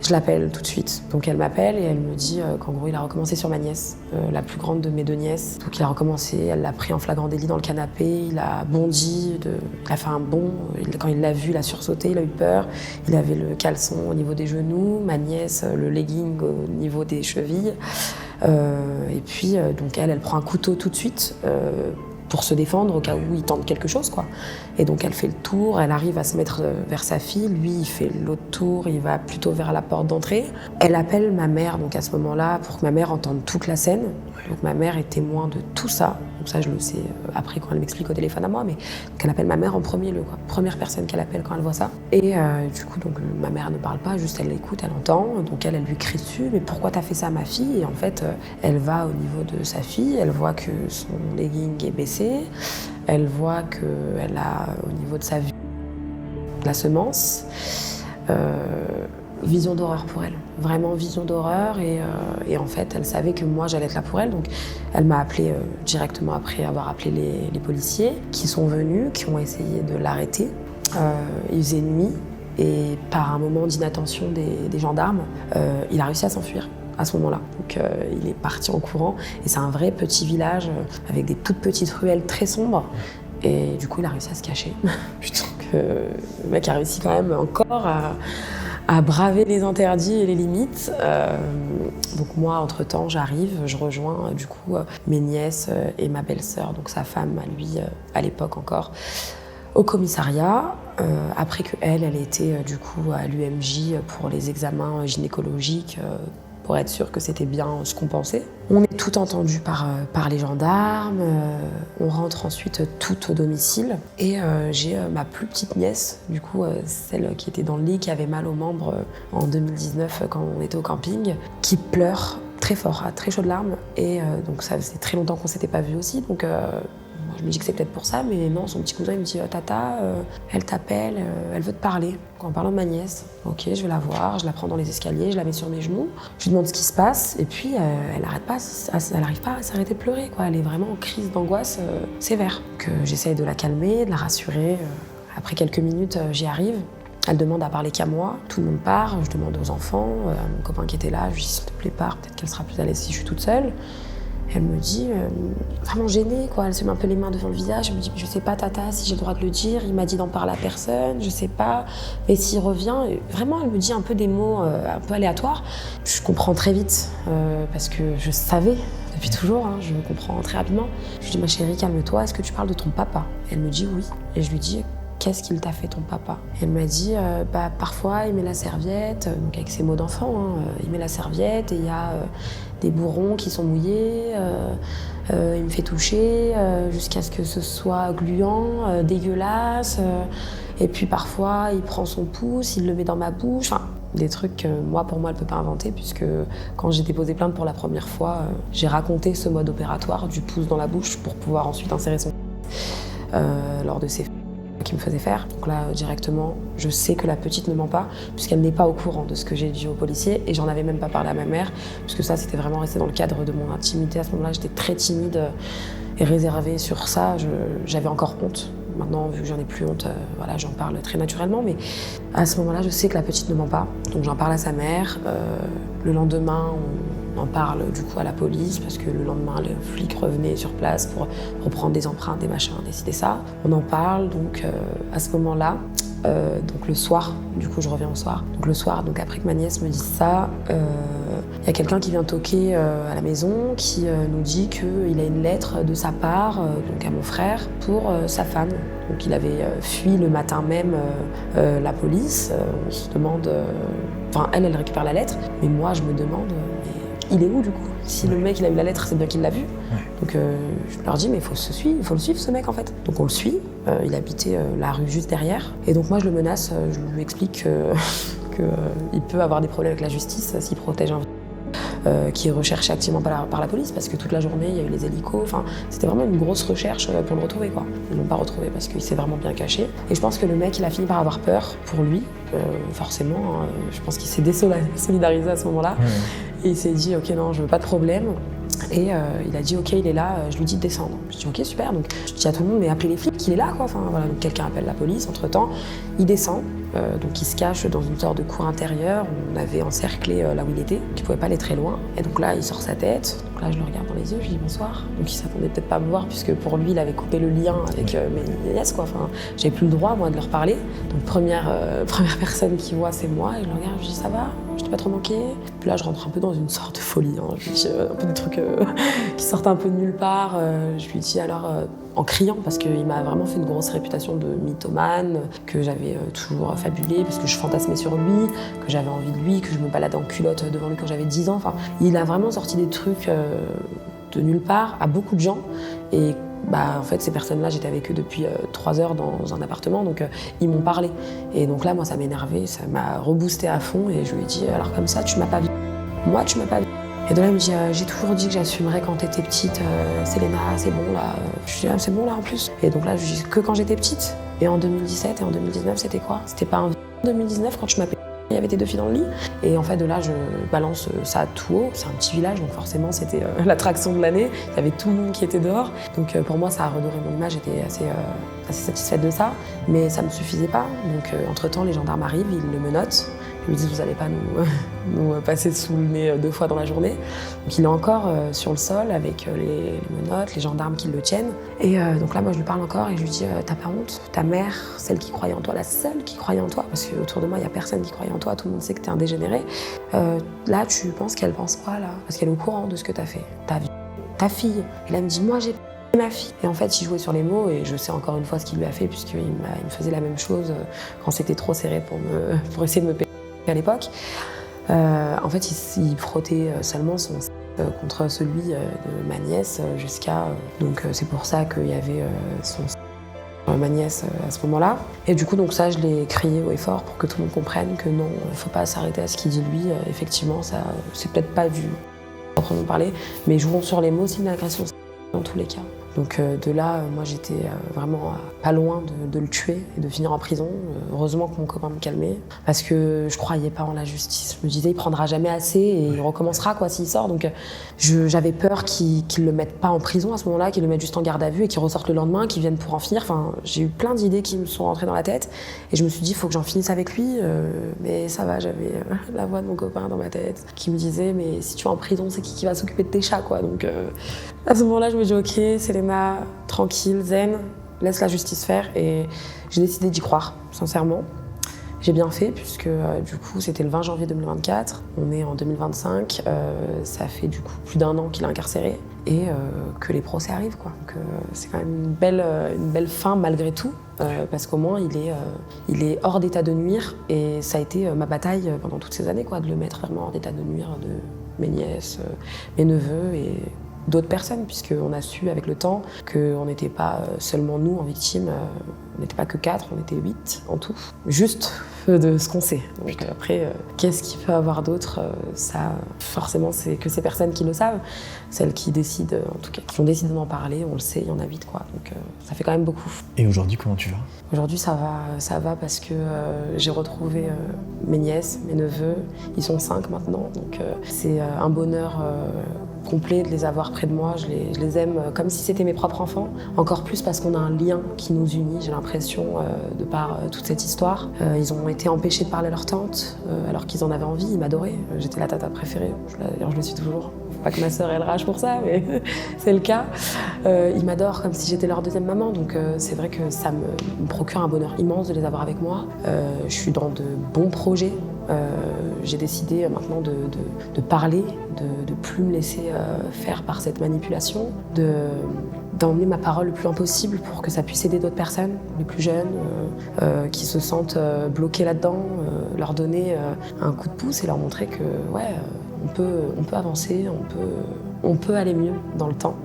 je l'appelle tout de suite. Donc elle m'appelle et elle me dit qu'en gros, il a recommencé sur ma nièce, la plus grande de mes 2 nièces. Donc il a recommencé avancé, elle l'a pris en flagrant délit dans le canapé, il a bondi, il a fait un bond. Quand il l'a vu, il a sursauté, il a eu peur. Il avait le caleçon au niveau des genoux, ma nièce, le legging au niveau des chevilles. Et puis, donc elle prend un couteau tout de suite pour se défendre au cas où il tente quelque chose, quoi. Et donc elle fait le tour, elle arrive à se mettre vers sa fille, lui il fait l'autre tour, il va plutôt vers la porte d'entrée. Elle appelle ma mère donc à ce moment-là pour que ma mère entende toute la scène. Donc ma mère est témoin de tout ça. Donc ça je le sais après quand elle m'explique au téléphone à moi, mais donc elle appelle ma mère en premier lieu, quoi. Première personne qu'elle appelle quand elle voit ça. Et du coup donc ma mère ne parle pas, juste elle l'écoute, elle entend. Donc elle lui crie dessus, mais pourquoi t'as fait ça à ma fille? Et en fait elle va au niveau de sa fille, elle voit que son legging est baissé, elle voit qu'elle a au niveau de sa vue de la semence. Vision d'horreur pour elle, vraiment vision d'horreur et en fait elle savait que moi j'allais être là pour elle, donc elle m'a appelé directement après avoir appelé les policiers qui sont venus, qui ont essayé de l'arrêter. Il faisait nuit et par un moment d'inattention des gendarmes, il a réussi à s'enfuir à ce moment-là. Donc il est parti en courant et c'est un vrai petit village avec des toutes petites ruelles très sombres et du coup il a réussi à se cacher. Putain. Le mec a réussi quand même encore à braver les interdits et les limites. Donc moi, entre-temps, j'arrive, je rejoins du coup mes nièces et ma belle-sœur, donc sa femme à lui, à l'époque encore, au commissariat. Après que elle était du coup à l'UMJ pour les examens gynécologiques, pour être sûr que c'était bien ce qu'on pensait. On est tout entendu par les gendarmes, on rentre ensuite toutes au domicile et j'ai ma plus petite nièce, du coup celle qui était dans le lit, qui avait mal aux membres en 2019 quand on était au camping, qui pleure très fort, à très chaudes larmes et donc ça faisait très longtemps qu'on s'était pas vus aussi, donc je me dis que c'est peut-être pour ça, mais non, son petit cousin il me dit « Tata, elle t'appelle, elle veut te parler ». En parlant de ma nièce, ok, je vais la voir, je la prends dans les escaliers, je la mets sur mes genoux, je lui demande ce qui se passe, et puis elle n'arrive pas à s'arrêter de pleurer, quoi. Elle est vraiment en crise d'angoisse sévère. J'essaye de la calmer, de la rassurer. Après quelques minutes, j'y arrive. Elle demande à parler qu'à moi, tout le monde part, je demande aux enfants, à mon copain qui était là, je lui dis « S'il te plaît, pars, peut-être qu'elle sera plus à l'aise si je suis toute seule ». Elle me dit, vraiment gênée, quoi. Elle se met un peu les mains devant le visage. Elle me dit, je sais pas, Tata, si j'ai le droit de le dire. Il m'a dit d'en parler à personne, je sais pas. Mais s'il revient, vraiment, elle me dit un peu des mots un peu aléatoires. Je comprends très vite, parce que je savais, depuis toujours, hein, je comprends très rapidement. Je lui dis, ma chérie, calme-toi, est-ce que tu parles de ton papa? Elle me dit oui. Et je lui dis, qu'est-ce qu'il t'a fait ton papa? Elle m'a dit, parfois il met la serviette, donc avec ses mots d'enfant, hein, il met la serviette et il y a des bourrons qui sont mouillés, il me fait toucher jusqu'à ce que ce soit gluant, dégueulasse, et puis parfois il prend son pouce, il le met dans ma bouche, enfin, des trucs que pour moi elle peut pas inventer, puisque quand j'ai déposé plainte pour la première fois, j'ai raconté ce mode opératoire du pouce dans la bouche pour pouvoir ensuite insérer son lors de ces faits qui me faisait faire. Donc là, directement, je sais que la petite ne ment pas, puisqu'elle n'est pas au courant de ce que j'ai dit aux policiers, et j'en avais même pas parlé à ma mère, puisque ça, c'était vraiment resté dans le cadre de mon intimité. À ce moment-là, j'étais très timide et réservée sur ça. J'avais encore honte. Maintenant, vu que j'en ai plus honte, voilà, j'en parle très naturellement, mais à ce moment-là, je sais que la petite ne ment pas. Donc j'en parle à sa mère. Le lendemain, on en parle du coup à la police, parce que le lendemain, le flic revenait sur place pour reprendre des empreintes, des machins, décider ça. On en parle, donc à ce moment-là, donc le soir, du coup je reviens au soir. Donc le soir, donc après que ma nièce me dise ça, y a quelqu'un qui vient toquer à la maison, qui nous dit qu'il a une lettre de sa part, donc à mon frère, pour sa femme. Donc il avait fui le matin même la police. On se demande, enfin elle récupère la lettre, mais moi je me demande, il est où du coup? Si le mec il a eu la lettre, c'est bien qu'il l'a vu. Donc je leur dis, mais il faut le suivre ce mec en fait. Donc on le suit, il habitait la rue juste derrière. Et donc moi je le menace, je lui explique qu'il peut avoir des problèmes avec la justice s'il protège un qui est recherché activement par la police, parce que toute la journée il y a eu les hélicos, enfin c'était vraiment une grosse recherche pour le retrouver, quoi. Ils l'ont pas retrouvé parce qu'il s'est vraiment bien caché. Et je pense que le mec il a fini par avoir peur pour lui, forcément, je pense qu'il s'est désolidarisé à ce moment-là. Et il s'est dit ok non, je veux pas de problème. Et il a dit ok, il est là, je lui dis de descendre. Je dis ok, super, donc je dis à tout le monde mais appelez les flics, il est là quoi. Enfin voilà, donc quelqu'un appelle la police, entre-temps, il descend, donc il se cache dans une sorte de cour intérieure, on avait encerclé là où il était, il pouvait pas aller très loin. Et donc là il sort sa tête, donc là je le regarde dans les yeux, je lui dis bonsoir. Donc il s'attendait peut-être pas à me voir puisque pour lui il avait coupé le lien avec mes nièces quoi, enfin j'avais plus le droit moi de leur parler. Donc première personne qui voit c'est moi, et je le regarde, je dis ça va, je t'ai pas trop manqué. Puis là je rentre un peu dans une sorte de folie, hein. Je lui dis un peu des trucs qui sortent un peu de nulle part. Je lui dis alors en criant parce qu'il m'a vraiment fait une grosse réputation de mythomane, que j'avais toujours fabulé parce que je fantasmais sur lui, que j'avais envie de lui, que je me baladais en culotte devant lui quand j'avais 10 ans. Enfin, il a vraiment sorti des trucs de nulle part à beaucoup de gens. Et en fait, ces personnes-là, j'étais avec eux depuis 3 heures dans un appartement, donc ils m'ont parlé. Et donc là, moi, ça m'énervait, ça m'a reboosté à fond et je lui ai dit alors comme ça, tu m'as pas vu. Moi, tu m'as pas vu. Et de là, il me dit j'ai toujours dit que j'assumerais quand t'étais petite, Selena, c'est bon là. Je lui dis c'est bon là en plus. Et donc là, je lui dis que quand j'étais petite. Et en 2017 et en 2019, c'était quoi? C'était pas en 2019 quand tu m'as il y avait tes 2 filles dans le lit. Et en fait, de là, je balance ça tout haut. C'est un petit village, donc forcément, c'était l'attraction de l'année. Il y avait tout le monde qui était dehors. Donc pour moi, ça a redoré mon image. J'étais assez satisfaite de ça. Mais ça ne me suffisait pas. Donc entre-temps, les gendarmes arrivent, ils le menottent. Ils me disent, vous n'allez pas nous passer sous le nez 2 fois dans la journée. Donc il est encore sur le sol avec les menottes, les gendarmes qui le tiennent. Et donc là, moi, je lui parle encore et je lui dis, t'as pas honte? Ta mère, celle qui croyait en toi, la seule qui croyait en toi, parce qu'autour de moi, il n'y a personne qui croyait en toi, tout le monde sait que t'es un dégénéré. Là, tu penses qu'elle pense quoi, là? Parce qu'elle est au courant de ce que t'as fait. Ta fille. Et là, elle me dit, moi, j'ai ma fille. Et en fait, il jouait sur les mots et je sais encore une fois ce qu'il lui a fait puisqu'il me faisait la même chose quand c'était trop serré pour essayer de me payer à l'époque. En fait, il frottait seulement son contre celui de ma nièce jusqu'à... donc c'est pour ça qu'il y avait ma nièce à ce moment-là. Et du coup, donc ça, je l'ai crié haut et fort pour que tout le monde comprenne que non, il ne faut pas s'arrêter à ce qu'il dit lui. Effectivement, ça, c'est peut-être pas du proprement parler, mais jouons sur les mots, c'est une agression dans tous les cas. Donc de là, moi j'étais vraiment pas loin de le tuer et de finir en prison. Heureusement que mon copain me calmait, parce que je croyais pas en la justice. Je me disais, il prendra jamais assez et il recommencera quoi s'il sort. Donc j'avais peur qu'ils le mettent pas en prison à ce moment-là, qu'ils le mettent juste en garde à vue et qu'ils ressortent le lendemain, qu'ils viennent pour en finir. Enfin, j'ai eu plein d'idées qui me sont rentrées dans la tête et je me suis dit, il faut que j'en finisse avec lui. Mais ça va, j'avais la voix de mon copain dans ma tête qui me disait, mais si tu vas en prison, c'est qui va s'occuper de tes chats quoi. Donc à ce moment-là, je me dis, ok, Selena, tranquille, zen, laisse la justice faire. Et j'ai décidé d'y croire, sincèrement. J'ai bien fait, puisque du coup, c'était le 20 janvier 2024. On est en 2025. Ça fait du coup plus d'1 an qu'il est incarcéré. Et que les procès arrivent, quoi. Donc c'est quand même une belle fin, malgré tout. Parce qu'au moins, il est hors d'état de nuire. Et ça a été ma bataille pendant toutes ces années, quoi, de le mettre vraiment hors d'état de nuire de mes nièces, mes neveux et d'autres personnes, puisqu'on a su avec le temps qu'on n'était pas seulement nous en victime, on n'était pas que 4, on était 8 en tout, juste de ce qu'on sait. Donc après, qu'est-ce qu'il peut avoir d'autre? Ça, forcément, c'est que ces personnes qui le savent, celles qui décident, en tout cas, qui ont décidé d'en parler, on le sait, il y en a 8 quoi, donc ça fait quand même beaucoup. Et aujourd'hui, comment tu vas? Aujourd'hui, ça va parce que j'ai retrouvé mes nièces, mes neveux, ils sont 5 maintenant, donc c'est un bonheur complet de les avoir près de moi. Je les aime comme si c'était mes propres enfants, encore plus parce qu'on a un lien qui nous unit, j'ai l'impression, de par toute cette histoire. Ils ont été empêchés de parler à leur tante, alors qu'ils en avaient envie, ils m'adoraient. J'étais la tata préférée, d'ailleurs je le suis toujours. Faut pas que ma sœur ait le rage pour ça, mais c'est le cas. Ils m'adorent comme si j'étais leur deuxième maman, donc c'est vrai que ça me procure un bonheur immense de les avoir avec moi. Je suis dans de bons projets. J'ai décidé maintenant de parler, de plus me laisser faire par cette manipulation, d'emmener ma parole le plus loin possible pour que ça puisse aider d'autres personnes, les plus jeunes, qui se sentent bloqués là-dedans, leur donner un coup de pouce et leur montrer que ouais, on peut avancer, on peut aller mieux dans le temps.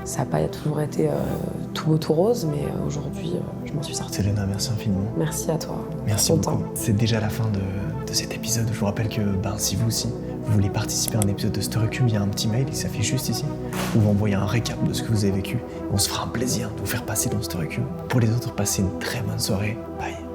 Ça n'a pas toujours été tout beau, tout rose, mais aujourd'hui, je m'en suis sortie. Selena, merci infiniment. Merci à toi. Merci beaucoup. C'est déjà la fin de cet épisode. Je vous rappelle que si vous aussi, vous voulez participer à un épisode de Story Cube, il y a un petit mail qui s'affiche juste ici. Vous m'envoyez un récap de ce que vous avez vécu. On se fera un plaisir de vous faire passer dans Story Cube. Pour les autres, passez une très bonne soirée. Bye.